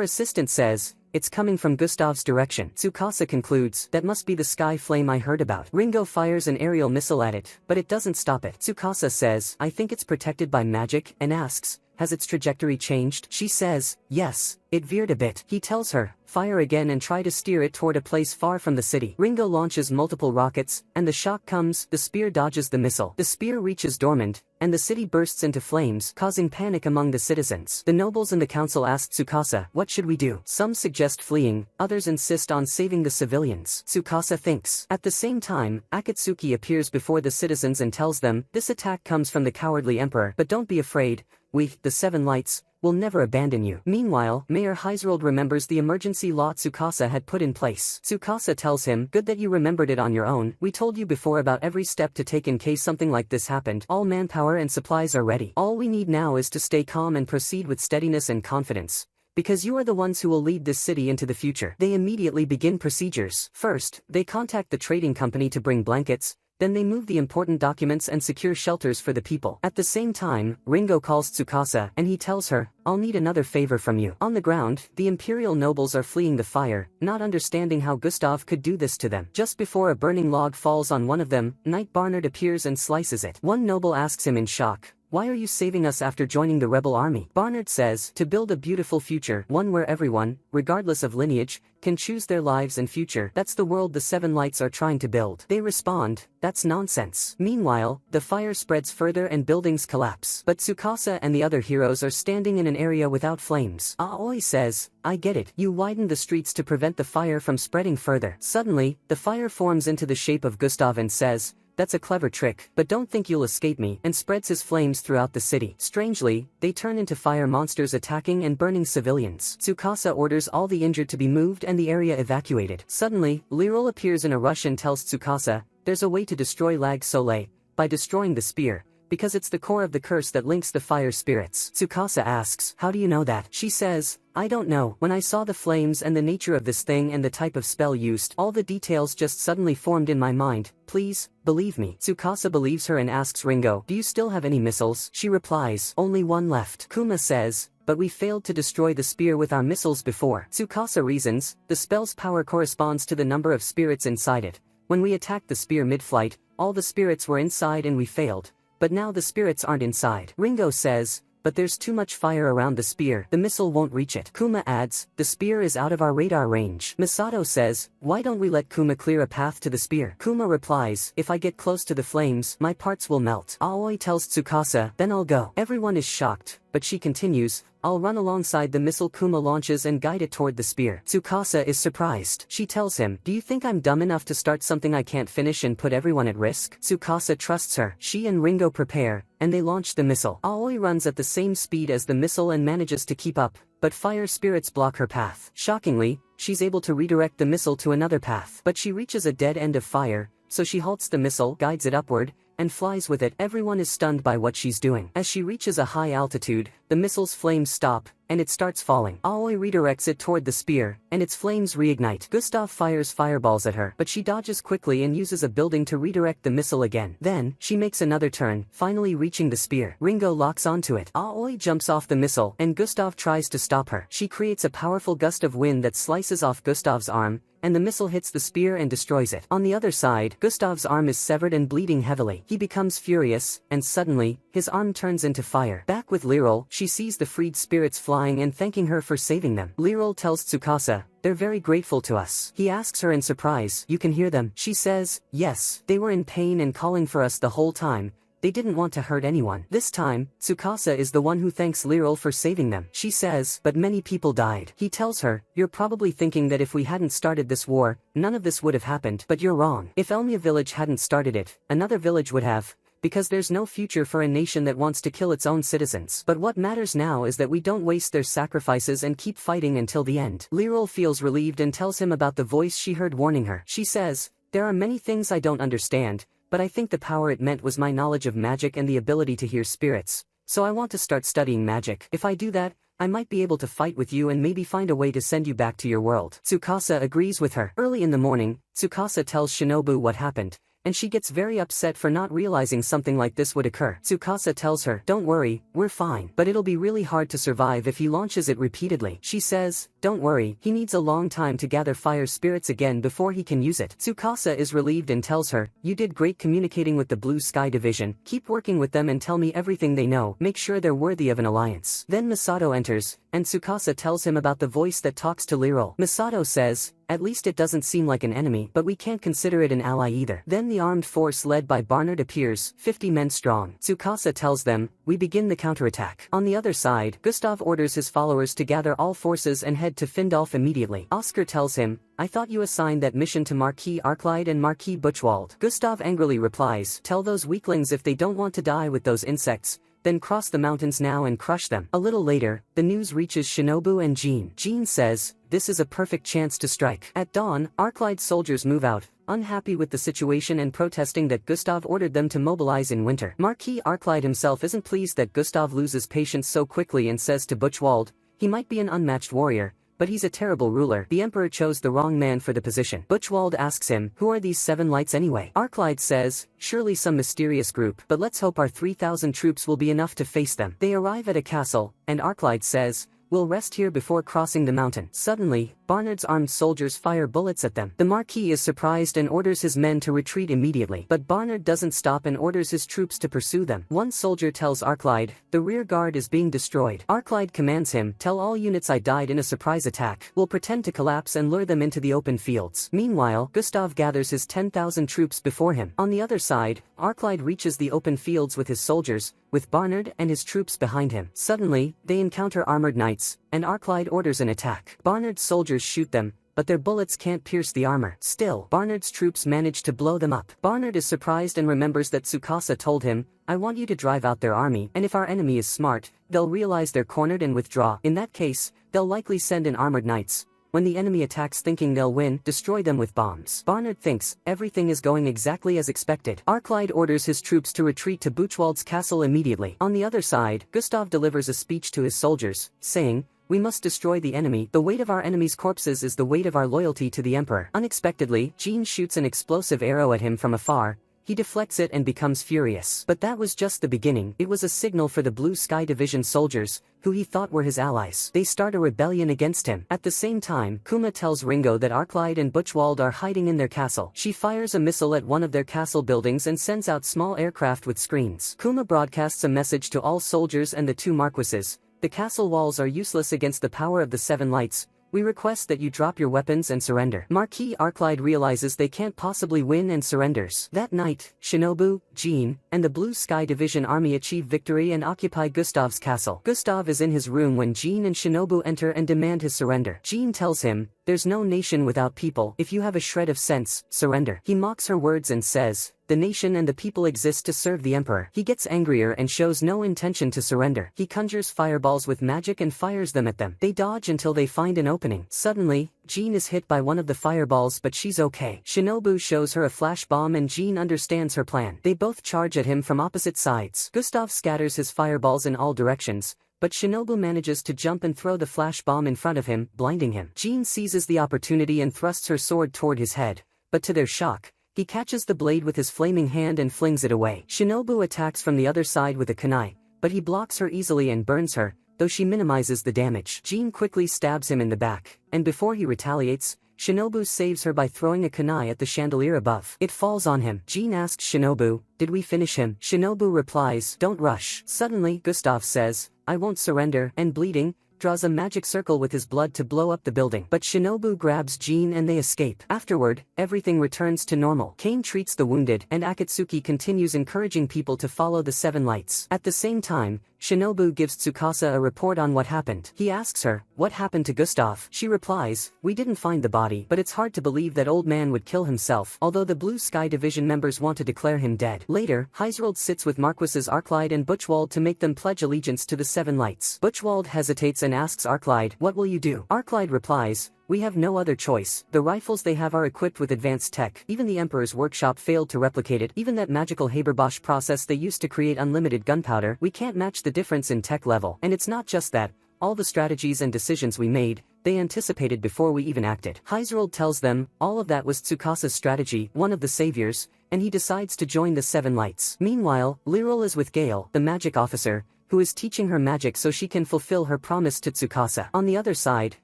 assistant says, it's coming from Gustav's direction. Tsukasa concludes, that must be the sky flame I heard about. Ringo fires an aerial missile at it, but it doesn't stop it. Tsukasa says, I think it's protected by magic, and asks, has its trajectory changed? She says, yes, it veered a bit. He tells her, fire again and try to steer it toward a place far from the city. Ringo launches multiple rockets, and the shock comes, the spear dodges the missile. The spear reaches Dormant, and the city bursts into flames, causing panic among the citizens. The nobles in the council ask Tsukasa, what should we do? Some suggest fleeing, others insist on saving the civilians. Tsukasa thinks. At the same time, Akatsuki appears before the citizens and tells them, this attack comes from the cowardly emperor, but don't be afraid. We, the 7 lights, will never abandon you. Meanwhile, Mayor Heiserold remembers the emergency law Tsukasa had put in place. Tsukasa tells him, good that you remembered it on your own. We told you before about every step to take in case something like this happened. All manpower and supplies are ready. All we need now is to stay calm and proceed with steadiness and confidence, because you are the ones who will lead this city into the future. They immediately begin procedures. First, they contact the trading company to bring blankets, then they move the important documents and secure shelters for the people. At the same time, Ringo calls Tsukasa, and he tells her, I'll need another favor from you. On the ground, the imperial nobles are fleeing the fire, not understanding how Gustav could do this to them. Just before a burning log falls on one of them, Knight Barnard appears and slices it. One noble asks him in shock, why are you saving us after joining the rebel army? Barnard says, to build a beautiful future, one where everyone, regardless of lineage, can choose their lives and future. That's the world the 7 lights are trying to build. They respond, that's nonsense. Meanwhile, the fire spreads further and buildings collapse. But Tsukasa and the other heroes are standing in an area without flames. Aoi says, I get it. You widen the streets to prevent the fire from spreading further. Suddenly, the fire forms into the shape of Gustav and says, that's a clever trick, but don't think you'll escape me, and spreads his flames throughout the city. Strangely, they turn into fire monsters attacking and burning civilians. Tsukasa orders all the injured to be moved and the area evacuated. Suddenly, Lurel appears in a rush and tells Tsukasa, there's a way to destroy Lag Soleil, by destroying the spear, because it's the core of the curse that links the fire spirits. Tsukasa asks, how do you know that? She says, I don't know. When I saw the flames and the nature of this thing and the type of spell used, all the details just suddenly formed in my mind. Please, believe me. Tsukasa believes her and asks Ringo, do you still have any missiles? She replies, only one left. Kuma says, but we failed to destroy the spear with our missiles before. Tsukasa reasons, the spell's power corresponds to the number of spirits inside it. When we attacked the spear mid-flight, all the spirits were inside and we failed. But now the spirits aren't inside. Ringo says, but there's too much fire around the spear, the missile won't reach it. Kuma adds, the spear is out of our radar range. Misato says, why don't we let Kuma clear a path to the spear? Kuma replies, if I get close to the flames, my parts will melt. Aoi tells Tsukasa, then I'll go. Everyone is shocked, but she continues, I'll run alongside the missile Kuma launches and guide it toward the spear. Tsukasa is surprised. She tells him, do you think I'm dumb enough to start something I can't finish and put everyone at risk? Tsukasa trusts her. She and Ringo prepare, and they launch the missile. Aoi runs at the same speed as the missile and manages to keep up, but fire spirits block her path. Shockingly, she's able to redirect the missile to another path. But she reaches a dead end of fire, so she halts the missile, guides it upward, and flies with it. Everyone is stunned by what she's doing. As she reaches a high altitude, the missile's flames stop, and it starts falling. Aoi redirects it toward the spear, and its flames reignite. Gustav fires fireballs at her, but she dodges quickly and uses a building to redirect the missile again. Then, she makes another turn, finally reaching the spear. Ringo locks onto it. Aoi jumps off the missile, and Gustav tries to stop her. She creates a powerful gust of wind that slices off Gustav's arm, and the missile hits the spear and destroys it. On the other side, Gustav's arm is severed and bleeding heavily. He becomes furious, and suddenly, his arm turns into fire. Back with Lurel, she sees the freed spirits flying and thanking her for saving them. Lurel tells Tsukasa, "They're very grateful to us." He asks her in surprise, "You can hear them?" She says, "Yes, they were in pain and calling for us the whole time. They didn't want to hurt anyone." This time, Tsukasa is the one who thanks Lurel for saving them. She says, "But many people died." He tells her, "You're probably thinking that if we hadn't started this war, none of this would have happened, but you're wrong. If Elmia village hadn't started it, another village would have. Because there's no future for a nation that wants to kill its own citizens. But what matters now is that we don't waste their sacrifices and keep fighting until the end." Lurel feels relieved and tells him about the voice she heard warning her. She says, "There are many things I don't understand, but I think the power it meant was my knowledge of magic and the ability to hear spirits. So I want to start studying magic. If I do that, I might be able to fight with you and maybe find a way to send you back to your world." Tsukasa agrees with her. Early in the morning, Tsukasa tells Shinobu what happened, and she gets very upset for not realizing something like this would occur. Tsukasa tells her, "Don't worry, we're fine. But it'll be really hard to survive if he launches it repeatedly." She says, "Don't worry, he needs a long time to gather fire spirits again before he can use it." Tsukasa is relieved and tells her, "You did great communicating with the Blue Sky Division. Keep working with them and tell me everything they know. Make sure they're worthy of an alliance." Then Misato enters, and Tsukasa tells him about the voice that talks to Lurel. Misato says, "At least it doesn't seem like an enemy, but we can't consider it an ally either." Then the armed force led by Barnard appears, 50 men strong. Tsukasa tells them, "We begin the counterattack." On the other side, Gustav orders his followers to gather all forces and head to Findolf immediately. Oscar tells him, "I thought you assigned that mission to Marquis Arclide and Marquis Butchwald." Gustav angrily replies, "Tell those weaklings if they don't want to die with those insects, then cross the mountains now and crush them." A little later, the news reaches Shinobu and Jean. Jean says, "This is a perfect chance to strike." At dawn, Arclide's soldiers move out, unhappy with the situation and protesting that Gustav ordered them to mobilize in winter. Marquis Arclide himself isn't pleased that Gustav loses patience so quickly and says to Butchwald, "He might be an unmatched warrior, but he's a terrible ruler. The emperor chose the wrong man for the position." Butchwald asks him, "Who are these 7 lights anyway?" Arclide says, "Surely some mysterious group, but let's hope our 3,000 troops will be enough to face them." They arrive at a castle, and Arclide says, "We'll rest here before crossing the mountain." Suddenly, Barnard's armed soldiers fire bullets at them. The Marquis is surprised and orders his men to retreat immediately. But Barnard doesn't stop and orders his troops to pursue them. One soldier tells Arclide, "The rear guard is being destroyed." Arclide commands him, "Tell all units I died in a surprise attack. We'll pretend to collapse and lure them into the open fields." Meanwhile, Gustav gathers his 10,000 troops before him. On the other side, Arclide reaches the open fields with his soldiers, with Barnard and his troops behind him. Suddenly, they encounter armored knights, and Arclide orders an attack. Barnard's soldiers shoot them, but their bullets can't pierce the armor. Still, Barnard's troops manage to blow them up. Barnard is surprised and remembers that Tsukasa told him, "I want you to drive out their army, and if our enemy is smart, they'll realize they're cornered and withdraw. In that case, they'll likely send in armored knights. When the enemy attacks thinking they'll win, destroy them with bombs." Barnard thinks everything is going exactly as expected. Arclide orders his troops to retreat to Butchwald's castle immediately. On the other side, Gustav delivers a speech to his soldiers, saying, "We must destroy the enemy. The weight of our enemy's corpses is the weight of our loyalty to the emperor." Unexpectedly, Jean shoots an explosive arrow at him from afar. He deflects it and becomes furious. But that was just the beginning. It was a signal for the Blue Sky Division soldiers, who he thought were his allies. They start a rebellion against him. At the same time, Kuma tells Ringo that Arclide and Butchwald are hiding in their castle. She fires a missile at one of their castle buildings and sends out small aircraft with screens. Kuma broadcasts a message to all soldiers and the 2 marquises. "The castle walls are useless against the power of the 7 lights. We request that you drop your weapons and surrender." Marquis Arclide realizes they can't possibly win and surrenders. That night, Shinobu, Jean, and the Blue Sky Division army achieve victory and occupy Gustav's castle. Gustav is in his room when Jean and Shinobu enter and demand his surrender. Jean tells him, "There's no nation without people. If you have a shred of sense, surrender." He mocks her words and says, "The nation and the people exist to serve the emperor." He gets angrier and shows no intention to surrender. He conjures fireballs with magic and fires them at them. They dodge until they find an opening. Suddenly, Jean is hit by one of the fireballs, but she's okay. Shinobu shows her a flash bomb and Jean understands her plan. They both charge at him from opposite sides. Gustav scatters his fireballs in all directions, but Shinobu manages to jump and throw the flash bomb in front of him, blinding him. Jean seizes the opportunity and thrusts her sword toward his head, but to their shock, he catches the blade with his flaming hand and flings it away. Shinobu attacks from the other side with a kunai, but he blocks her easily and burns her, though she minimizes the damage. Jean quickly stabs him in the back, and before he retaliates, Shinobu saves her by throwing a kunai at the chandelier above. It falls on him. Jean asks Shinobu, "Did we finish him?" Shinobu replies, "Don't rush." Suddenly, Gustav says, "I won't surrender," and bleeding, draws a magic circle with his blood to blow up the building. But Shinobu grabs Jean and they escape. Afterward, everything returns to normal. Kane treats the wounded, and Akatsuki continues encouraging people to follow the seven lights. At the same time, Shinobu gives Tsukasa a report on what happened. He asks her, "What happened to Gustav?" She replies, "We didn't find the body, but it's hard to believe that old man would kill himself, although the Blue Sky Division members want to declare him dead." Later, Heiserold sits with Marquis's Arclight and Butchwald to make them pledge allegiance to the seven lights. Butchwald hesitates and asks Arclight, "What will you do?" Arclight replies, "We have no other choice. The rifles they have are equipped with advanced tech. Even the Emperor's workshop failed to replicate it. Even that magical Haberbosch process they used to create unlimited gunpowder, we can't match the difference in tech level. And it's not just that. All the strategies and decisions we made, they anticipated before we even acted." Heiserold tells them, all of that was Tsukasa's strategy, one of the saviors, and he decides to join the Seven Lights. Meanwhile, Lurel is with Gale, the magic officer, who is teaching her magic so she can fulfill her promise to Tsukasa. On the other side,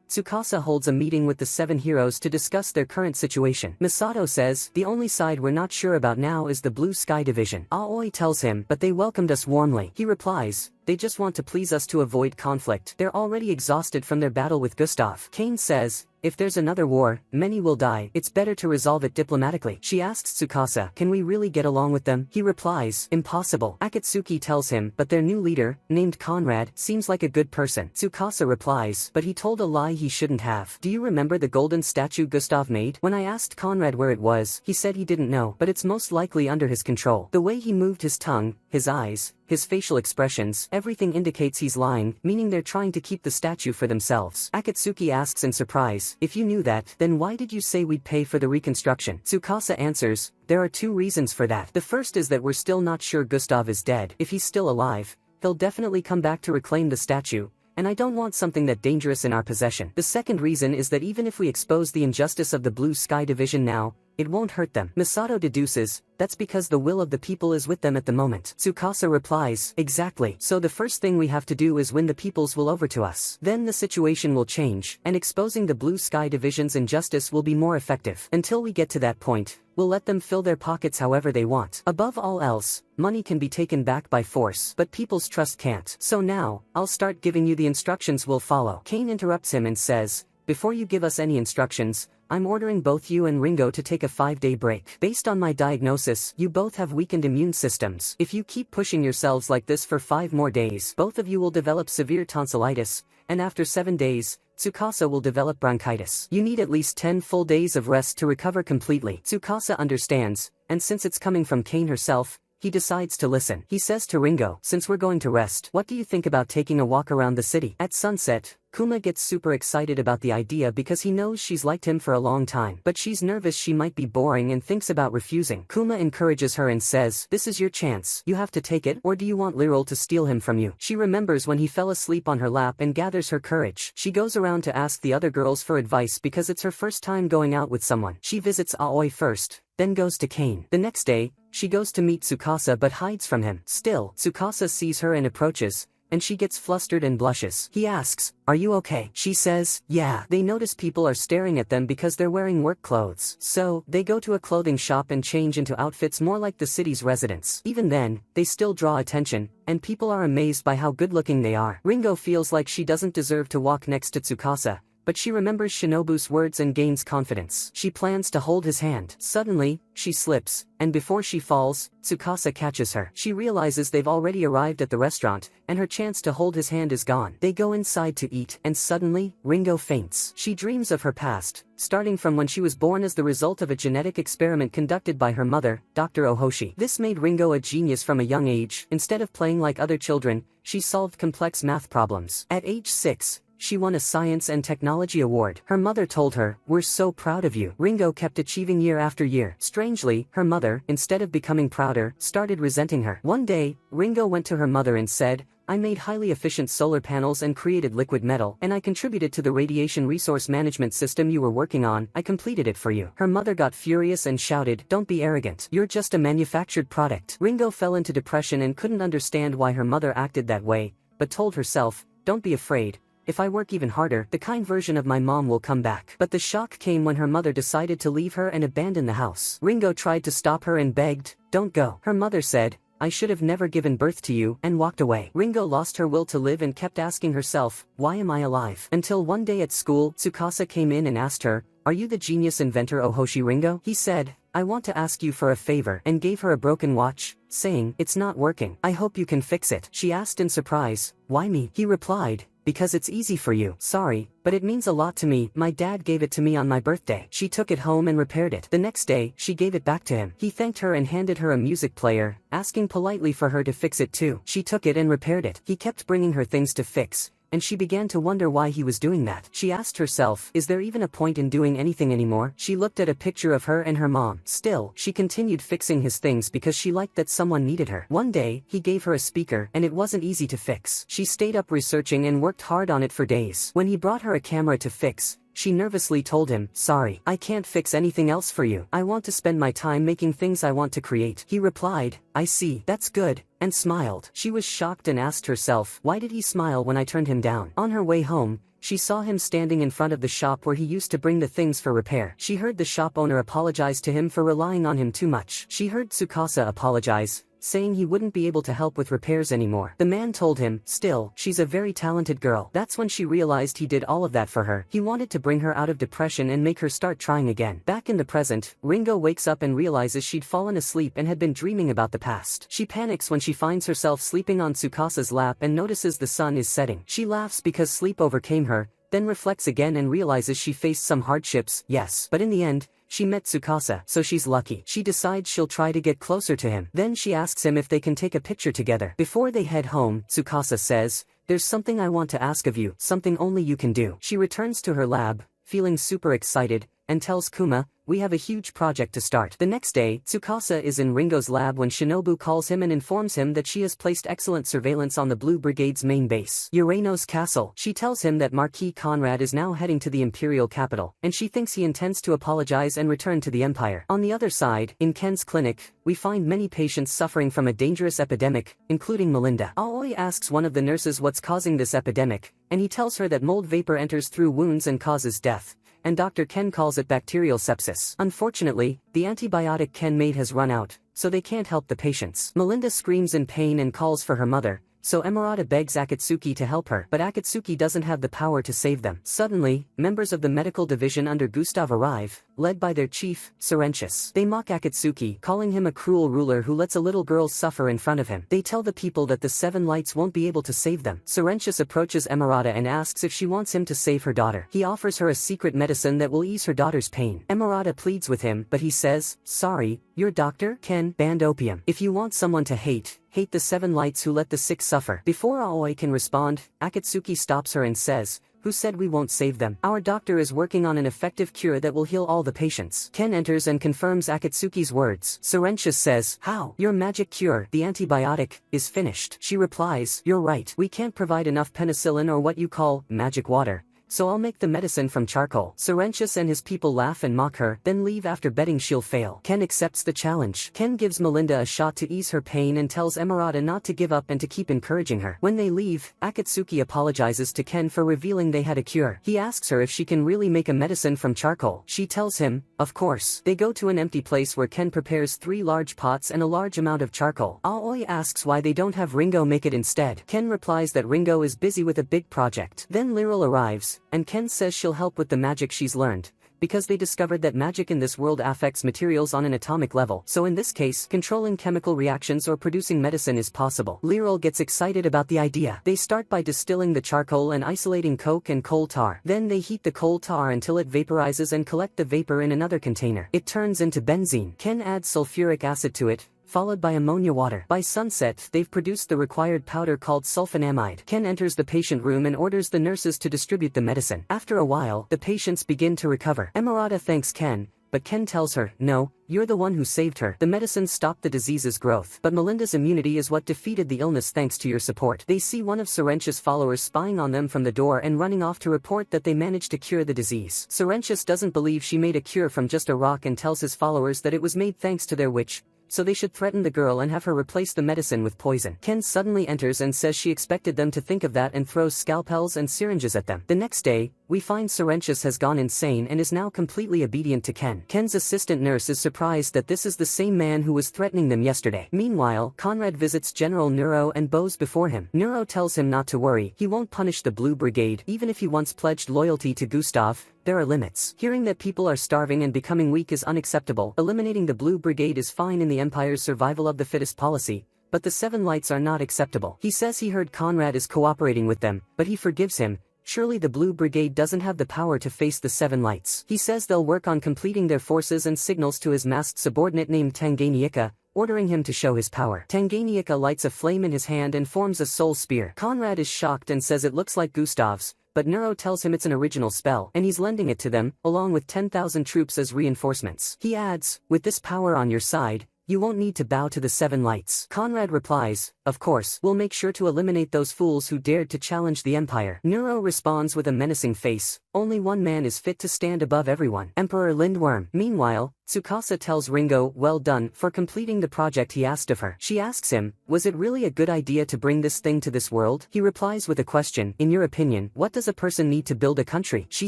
Tsukasa holds a meeting with the seven heroes to discuss their current situation. Misato says, "The only side we're not sure about now is the Blue Sky Division." Aoi tells him, "But they welcomed us warmly." He replies, "They just want to please us to avoid conflict. They're already exhausted from their battle with Gustav." Kane says, "If there's another war, many will die. It's better to resolve it diplomatically." She asks Tsukasa, "Can we really get along with them?" He replies, "Impossible." Akatsuki tells him, "But their new leader, named Conrad, seems like a good person." Tsukasa replies, "But he told a lie he shouldn't have. Do you remember the golden statue Gustav made? When I asked Conrad where it was, he said he didn't know, but it's most likely under his control. The way he moved his tongue, his eyes, his facial expressions, everything indicates he's lying, meaning they're trying to keep the statue for themselves." Akatsuki asks in surprise, "If you knew that, then why did you say we'd pay for the reconstruction?" Tsukasa answers, "There are two reasons for that. The first is that we're still not sure Gustav is dead. If he's still alive, he'll definitely come back to reclaim the statue, and I don't want something that dangerous in our possession. The second reason is that even if we expose the injustice of the Blue Sky Division now, it won't hurt them." Misato deduces, "That's because the will of the people is with them at the moment." Tsukasa replies, "Exactly. So the first thing we have to do is win the people's will over to us. Then the situation will change, and exposing the Blue Sky Division's injustice will be more effective. Until we get to that point, we'll let them fill their pockets however they want. Above all else, money can be taken back by force, but people's trust can't. So now, I'll start giving you the instructions we'll follow." Kane interrupts him and says, "Before you give us any instructions, I'm ordering both you and Ringo to take a 5-day break. Based on my diagnosis, you both have weakened immune systems. If you keep pushing yourselves like this for 5 more days, both of you will develop severe tonsillitis, and after 7 days, Tsukasa will develop bronchitis. You need at least 10 full days of rest to recover completely." Tsukasa understands, and since it's coming from Kane herself, he decides to listen. He says to Ringo, "Since we're going to rest, what do you think about taking a walk around the city?" At sunset, Kuma gets super excited about the idea because he knows she's liked him for a long time, but she's nervous she might be boring and thinks about refusing. Kuma encourages her and says, "This is your chance. You have to take it, or do you want Lurel to steal him from you?" She remembers when he fell asleep on her lap and gathers her courage. She goes around to ask the other girls for advice because it's her first time going out with someone. She visits Aoi first, then goes to Kane. The next day, she goes to meet Tsukasa but hides from him. Still, Tsukasa sees her and approaches, and she gets flustered and blushes. He asks, "Are you okay?" She says, "Yeah." They notice people are staring at them because they're wearing work clothes. So, they go to a clothing shop and change into outfits more like the city's residents. Even then, they still draw attention, and people are amazed by how good-looking they are. Ringo feels like she doesn't deserve to walk next to Tsukasa, but she remembers Shinobu's words and gains confidence. She plans to hold his hand. Suddenly, she slips, and before she falls, Tsukasa catches her. She realizes they've already arrived at the restaurant, and her chance to hold his hand is gone. They go inside to eat, and suddenly, Ringo faints. She dreams of her past, starting from when she was born as the result of a genetic experiment conducted by her mother, Dr. Ohoshi. This made Ringo a genius from a young age. Instead of playing like other children, she solved complex math problems. At age 6, she won a Science and Technology Award. Her mother told her, "We're so proud of you." Ringo kept achieving year after year. Strangely, her mother, instead of becoming prouder, started resenting her. One day, Ringo went to her mother and said, I made highly efficient solar panels and created liquid metal, and I contributed to the radiation resource management system you were working on. I completed it for you. Her mother got furious and shouted, "Don't be arrogant. You're just a manufactured product." Ringo fell into depression and couldn't understand why her mother acted that way, but told herself, "Don't be afraid. If I work even harder, the kind version of my mom will come back." But the shock came when her mother decided to leave her and abandon the house. Ringo tried to stop her and begged, "Don't go." Her mother said, "I should have never given birth to you," and walked away. Ringo lost her will to live and kept asking herself, "Why am I alive?" Until one day at school, Tsukasa came in and asked her, "Are you the genius inventor Ohoshi Ringo?" He said, "I want to ask you for a favor," and gave her a broken watch, saying, "It's not working. I hope you can fix it." She asked in surprise, "Why me?" He replied, "Because it's easy for you." "Sorry, but it means a lot to me. My dad gave it to me on my birthday." She took it home and repaired it. The next day, she gave it back to him. He thanked her and handed her a music player, asking politely for her to fix it too. She took it and repaired it. He kept bringing her things to fix, and she began to wonder why he was doing that. She asked herself, is there even a point in doing anything anymore? She looked at a picture of her and her mom. Still, she continued fixing his things because she liked that someone needed her. One day, he gave her a speaker, and it wasn't easy to fix. She stayed up researching and worked hard on it for days. When he brought her a camera to fix, she nervously told him, "Sorry, I can't fix anything else for you. I want to spend my time making things I want to create." He replied, "I see, that's good," and smiled. She was shocked and asked herself, why did he smile when I turned him down? On her way home, she saw him standing in front of the shop where he used to bring the things for repair. She heard the shop owner apologize to him for relying on him too much. She heard Tsukasa apologize, saying he wouldn't be able to help with repairs anymore. The man told him, "Still, she's a very talented girl." That's when she realized he did all of that for her. He wanted to bring her out of depression and make her start trying again. Back in the present, Ringo wakes up and realizes she'd fallen asleep and had been dreaming about the past. She panics when she finds herself sleeping on Tsukasa's lap and notices the sun is setting. She laughs because sleep overcame her, then reflects again and realizes she faced some hardships, yes, but in the end, she met Tsukasa, so she's lucky. She decides she'll try to get closer to him. Then she asks him if they can take a picture together. Before they head home, Tsukasa says, "There's something I want to ask of you, something only you can do." She returns to her lab, feeling super excited, and tells Kuma, "We have a huge project to start." The next day, Tsukasa is in Ringo's lab when Shinobu calls him and informs him that she has placed excellent surveillance on the Blue Brigade's main base, Urano's castle. She tells him that Marquis Conrad is now heading to the imperial capital, and she thinks he intends to apologize and return to the empire. On the other side, in Ken's clinic, we find many patients suffering from a dangerous epidemic, including Melinda. Aoi asks one of the nurses what's causing this epidemic, and he tells her that mold vapor enters through wounds and causes death, and Dr. Ken calls it bacterial sepsis. Unfortunately, the antibiotic Ken made has run out, so they can't help the patients. Melinda screams in pain and calls for her mother, so Emerauda begs Akatsuki to help her, but Akatsuki doesn't have the power to save them. Suddenly, members of the medical division under Gustav arrive, led by their chief, Cerentius. They mock Akatsuki, calling him a cruel ruler who lets a little girl suffer in front of him. They tell the people that the Seven Lights won't be able to save them. Cerentius approaches Emerauda and asks if she wants him to save her daughter. He offers her a secret medicine that will ease her daughter's pain. Emerauda pleads with him, but he says, "Sorry, your doctor, Ken, banned opium. If you want someone to hate the Seven Lights who let the sick suffer." Before Aoi can respond, Akatsuki stops her and says, "Who said we won't save them? Our doctor is working on an effective cure that will heal all the patients." Ken enters and confirms Akatsuki's words. Cerentius says, "How? Your magic cure, the antibiotic, is finished." She replies, "You're right. We can't provide enough penicillin or what you call magic water, so I'll make the medicine from charcoal." Cerentius and his people laugh and mock her, then leave after betting she'll fail. Ken accepts the challenge. Ken gives Melinda a shot to ease her pain and tells Emerauda not to give up and to keep encouraging her. When they leave, Akatsuki apologizes to Ken for revealing they had a cure. He asks her if she can really make a medicine from charcoal. She tells him, of course. They go to an empty place where Ken prepares 3 large pots and a large amount of charcoal. Aoi asks why they don't have Ringo make it instead. Ken replies that Ringo is busy with a big project. Then Lurel arrives, and Ken says she'll help with the magic she's learned, because they discovered that magic in this world affects materials on an atomic level. So in this case, controlling chemical reactions or producing medicine is possible. Lurel gets excited about the idea. They start by distilling the charcoal and isolating coke and coal tar. Then they heat the coal tar until it vaporizes and collect the vapor in another container. It turns into benzene. Ken adds sulfuric acid to it, followed by ammonia water. By sunset, they've produced the required powder called sulfonamide. Ken enters the patient room and orders the nurses to distribute the medicine. After a while, the patients begin to recover. Emerauda thanks Ken, but Ken tells her, no, you're the one who saved her. The medicine stopped the disease's growth, but Melinda's immunity is what defeated the illness thanks to your support. They see one of Cerentius' followers spying on them from the door and running off to report that they managed to cure the disease. Cerentius doesn't believe she made a cure from just a rock and tells his followers that it was made thanks to their witch, so they should threaten the girl and have her replace the medicine with poison. Ken suddenly enters and says she expected them to think of that and throws scalpels and syringes at them. The next day, we find Cerentius has gone insane and is now completely obedient to Ken. Ken's assistant nurse is surprised that this is the same man who was threatening them yesterday. Meanwhile, Conrad visits General Nero and bows before him. Nero tells him not to worry, he won't punish the Blue Brigade, even if he once pledged loyalty to Gustav. There are limits. Hearing that people are starving and becoming weak is unacceptable. Eliminating the Blue Brigade is fine in the Empire's survival of the fittest policy, but the Seven Lights are not acceptable. He says he heard Conrad is cooperating with them, but he forgives him. Surely the Blue Brigade doesn't have the power to face the Seven Lights. He says they'll work on completing their forces and signals to his masked subordinate named Tanganyika, ordering him to show his power. Tanganyika lights a flame in his hand and forms a soul spear. Conrad is shocked and says it looks like Gustav's, but Nero tells him it's an original spell, and he's lending it to them, along with 10,000 troops as reinforcements. He adds, with this power on your side, you won't need to bow to the Seven Lights. Conrad replies, of course, we'll make sure to eliminate those fools who dared to challenge the Empire. Nero responds with a menacing face, only one man is fit to stand above everyone. Emperor Lindworm. Meanwhile, Tsukasa tells Ringo, well done, for completing the project he asked of her. She asks him, was it really a good idea to bring this thing to this world? He replies with a question, in your opinion, what does a person need to build a country? She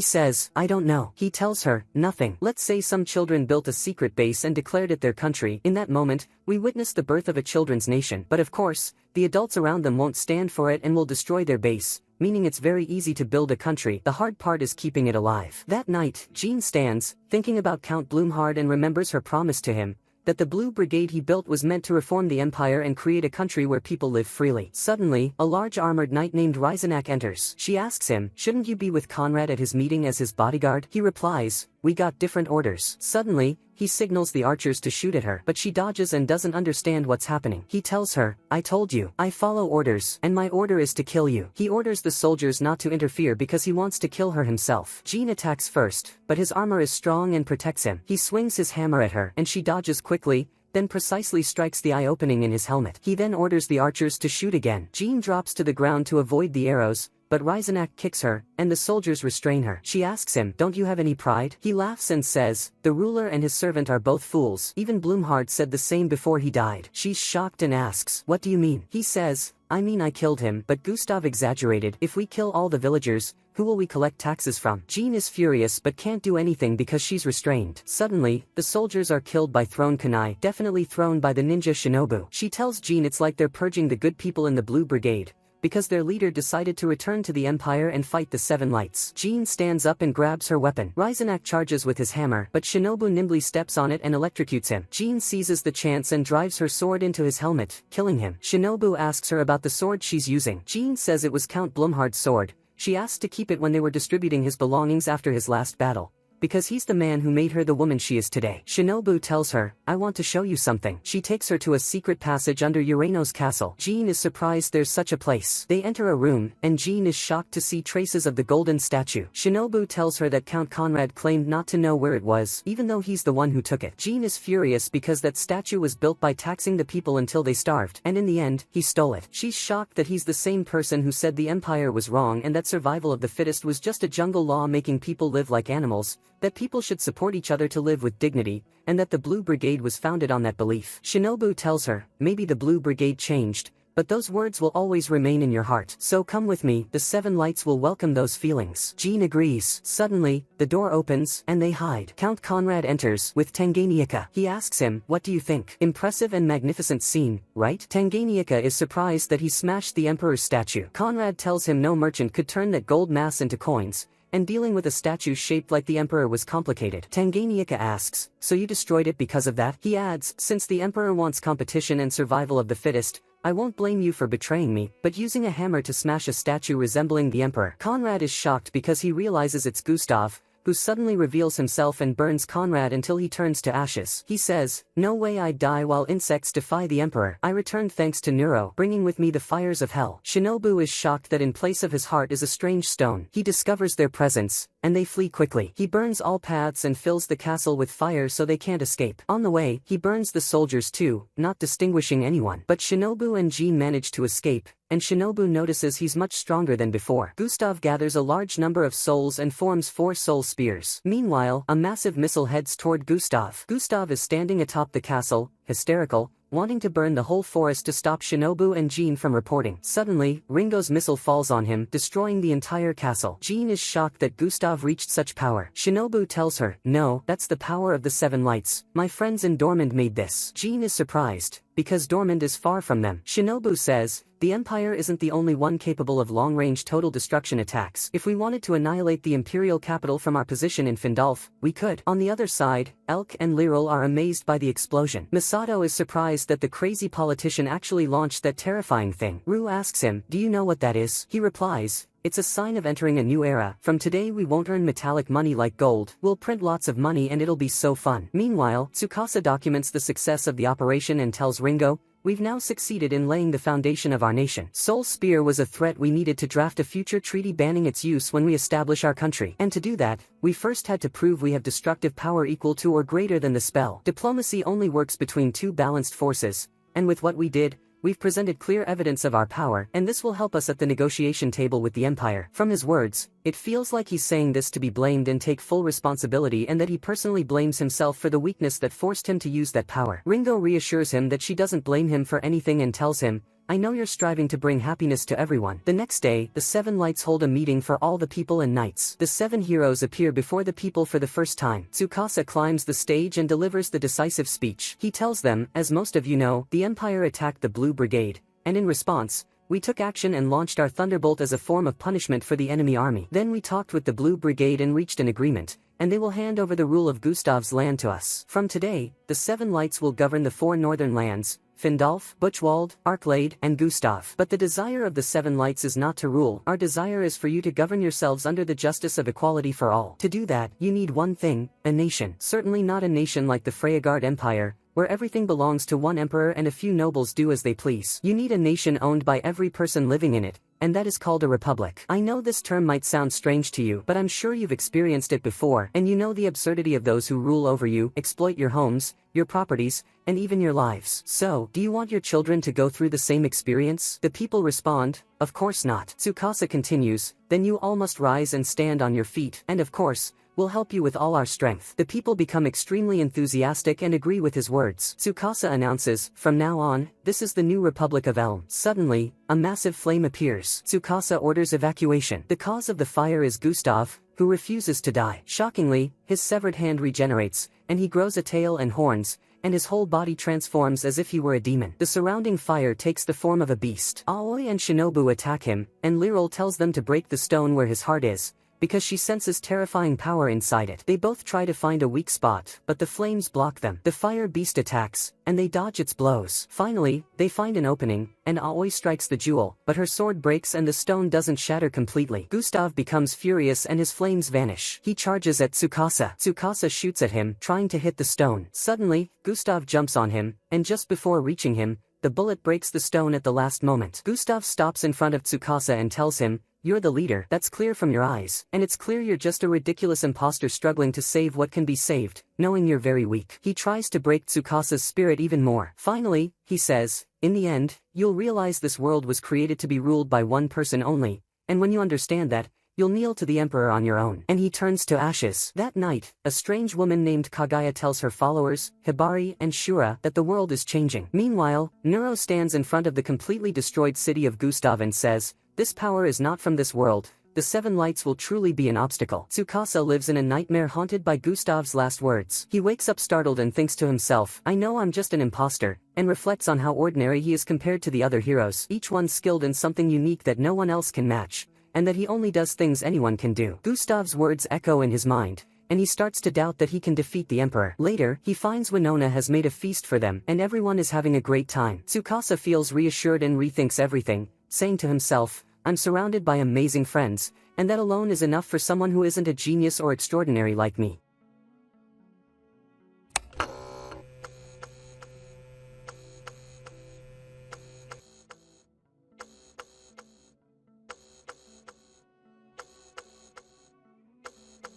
says, I don't know. He tells her, nothing. Let's say some children built a secret base and declared it their country. In that moment, we witness the birth of a children's nation. But of course, the adults around them won't stand for it and will destroy their base, meaning it's very easy to build a country. The hard part is keeping it alive. That night, Jean stands, thinking about Count Bloomhard and remembers her promise to him, that the Blue Brigade he built was meant to reform the Empire and create a country where people live freely. Suddenly, a large armored knight named Reisenak enters. She asks him, shouldn't you be with Conrad at his meeting as his bodyguard? He replies, we got different orders. Suddenly, he signals the archers to shoot at her, but she dodges and doesn't understand what's happening. He tells her, I told you, I follow orders, and my order is to kill you. He orders the soldiers not to interfere because he wants to kill her himself. Jean attacks first, but his armor is strong and protects him. He swings his hammer at her, and she dodges quickly, then precisely strikes the eye opening in his helmet. He then orders the archers to shoot again. Jean drops to the ground to avoid the arrows, but Reisenak kicks her, and the soldiers restrain her. She asks him, don't you have any pride? He laughs and says, the ruler and his servant are both fools. Even Bloomhard said the same before he died. She's shocked and asks, what do you mean? He says, I mean I killed him, but Gustav exaggerated. If we kill all the villagers, who will we collect taxes from? Jean is furious but can't do anything because she's restrained. Suddenly, the soldiers are killed by thrown kunai, definitely thrown by the ninja Shinobu. She tells Jean it's like they're purging the good people in the Blue Brigade, because their leader decided to return to the Empire and fight the Seven Lights. Jean stands up and grabs her weapon. Reisenak charges with his hammer, but Shinobu nimbly steps on it and electrocutes him. Jean seizes the chance and drives her sword into his helmet, killing him. Shinobu asks her about the sword she's using. Jean says it was Count Blumhard's sword. She asked to keep it when they were distributing his belongings after his last battle, because he's the man who made her the woman she is today. Shinobu tells her, I want to show you something. She takes her to a secret passage under Urano's castle. Jean is surprised there's such a place. They enter a room, and Jean is shocked to see traces of the golden statue. Shinobu tells her that Count Conrad claimed not to know where it was, even though he's the one who took it. Jean is furious because that statue was built by taxing the people until they starved, and in the end, he stole it. She's shocked that he's the same person who said the Empire was wrong and that survival of the fittest was just a jungle law making people live like animals, that people should support each other to live with dignity, and that the Blue Brigade was founded on that belief. Shinobu tells her, maybe the Blue Brigade changed, but those words will always remain in your heart. So come with me, the Seven Lights will welcome those feelings. Jean agrees. Suddenly, the door opens, and they hide. Count Conrad enters, with Tanganyika. He asks him, what do you think? Impressive and magnificent scene, right? Tanganyika is surprised that he smashed the Emperor's statue. Conrad tells him no merchant could turn that gold mass into coins, and dealing with a statue shaped like the Emperor was complicated. Tanganyika asks, so you destroyed it because of that? He adds, since the Emperor wants competition and survival of the fittest, I won't blame you for betraying me, but using a hammer to smash a statue resembling the Emperor. Conrad is shocked because he realizes it's Gustav, who suddenly reveals himself and burns Conrad until he turns to ashes. He says, no way I'd die while insects defy the Emperor. I returned thanks to Nero, bringing with me the fires of hell. Shinobu is shocked that in place of his heart is a strange stone. He discovers their presence, and they flee quickly. He burns all paths and fills the castle with fire so they can't escape. On the way, he burns the soldiers too, not distinguishing anyone. But Shinobu and Jean manage to escape, and Shinobu notices he's much stronger than before. Gustav gathers a large number of souls and forms 4 soul spears. Meanwhile, a massive missile heads toward Gustav. Gustav is standing atop the castle, hysterical, wanting to burn the whole forest to stop Shinobu and Jean from reporting. Suddenly, Ringo's missile falls on him, destroying the entire castle. Jean is shocked that Gustav reached such power. Shinobu tells her, "No, that's the power of the 7 lights. My friends in Dormand made this." Jean is surprised, because Dormand is far from them. Shinobu says, "The Empire isn't the only one capable of long-range total destruction attacks. If we wanted to annihilate the Imperial capital from our position in Findalf, we could." On the other side, Elk and Lurel are amazed by the explosion. Misato is surprised that the crazy politician actually launched that terrifying thing. Ru asks him, "Do you know what that is?" He replies, "It's a sign of entering a new era. From today we won't earn metallic money like gold. We'll print lots of money and it'll be so fun." Meanwhile, Tsukasa documents the success of the operation and tells Ringo, "We've now succeeded in laying the foundation of our nation. Soul Spear was a threat we needed to draft a future treaty banning its use when we establish our country. And to do that, we first had to prove we have destructive power equal to or greater than the spell. Diplomacy only works between 2 balanced forces, and with what we did, we've presented clear evidence of our power, and this will help us at the negotiation table with the Empire." From his words, it feels like he's saying this to be blamed and take full responsibility, and that he personally blames himself for the weakness that forced him to use that power. Ringo reassures him that she doesn't blame him for anything and tells him, "I know you're striving to bring happiness to everyone." The next day, the 7 lights hold a meeting for all the people and knights. The 7 heroes appear before the people for the first time. Tsukasa climbs the stage and delivers the decisive speech. He tells them, "As most of you know, the Empire attacked the Blue Brigade, and in response, we took action and launched our Thunderbolt as a form of punishment for the enemy army. Then we talked with the Blue Brigade and reached an agreement, and they will hand over the rule of Gustav's land to us. From today, the 7 lights will govern the 4 northern lands, Findalf, Buchwald, Arklade, and Gustav. But the desire of the 7 lights is not to rule. Our desire is for you to govern yourselves under the justice of equality for all. To do that, you need one thing, a nation. Certainly not a nation like the Freyagard Empire, where everything belongs to one emperor and a few nobles do as they please. You need a nation owned by every person living in it, and that is called a republic. I know this term might sound strange to you, but I'm sure you've experienced it before, and you know the absurdity of those who rule over you, exploit your homes, your properties, and even your lives. So, do you want your children to go through the same experience?" The people respond, "Of course not." Tsukasa continues, "Then you all must rise and stand on your feet, and of course, we'll help you with all our strength." The people become extremely enthusiastic and agree with his words. Tsukasa announces, "From now on, this is the new Republic of Elm." Suddenly, a massive flame appears. Tsukasa orders evacuation. The cause of the fire is Gustav, who refuses to die. Shockingly, his severed hand regenerates, and he grows a tail and horns, and his whole body transforms as if he were a demon. The surrounding fire takes the form of a beast. Aoi and Shinobu attack him, and Lurel tells them to break the stone where his heart is, because she senses terrifying power inside it. They both try to find a weak spot, but the flames block them. The fire beast attacks, and they dodge its blows. Finally, they find an opening, and Aoi strikes the jewel, but her sword breaks and the stone doesn't shatter completely. Gustav becomes furious and his flames vanish. He charges at Tsukasa. Tsukasa shoots at him, trying to hit the stone. Suddenly, Gustav jumps on him, and just before reaching him, the bullet breaks the stone at the last moment. Gustav stops in front of Tsukasa and tells him, "You're the leader, that's clear from your eyes, and it's clear you're just a ridiculous imposter struggling to save what can be saved, knowing you're very weak." He tries to break Tsukasa's spirit even more. Finally, he says, "In the end, you'll realize this world was created to be ruled by one person only, and when you understand that, you'll kneel to the emperor on your own." And he turns to ashes. That night, a strange woman named Kagaya tells her followers, Hibari and Shura, that the world is changing. Meanwhile, Nero stands in front of the completely destroyed city of Gustav and says, "This power is not from this world. The 7 lights will truly be an obstacle." Tsukasa lives in a nightmare haunted by Gustav's last words. He wakes up startled and thinks to himself, "I know I'm just an imposter," and reflects on how ordinary he is compared to the other heroes, each one skilled in something unique that no one else can match, and that he only does things anyone can do. Gustav's words echo in his mind, and he starts to doubt that he can defeat the emperor. Later, he finds Winona has made a feast for them, and everyone is having a great time. Tsukasa feels reassured and rethinks everything, saying to himself, "I'm surrounded by amazing friends, and that alone is enough for someone who isn't a genius or extraordinary like me."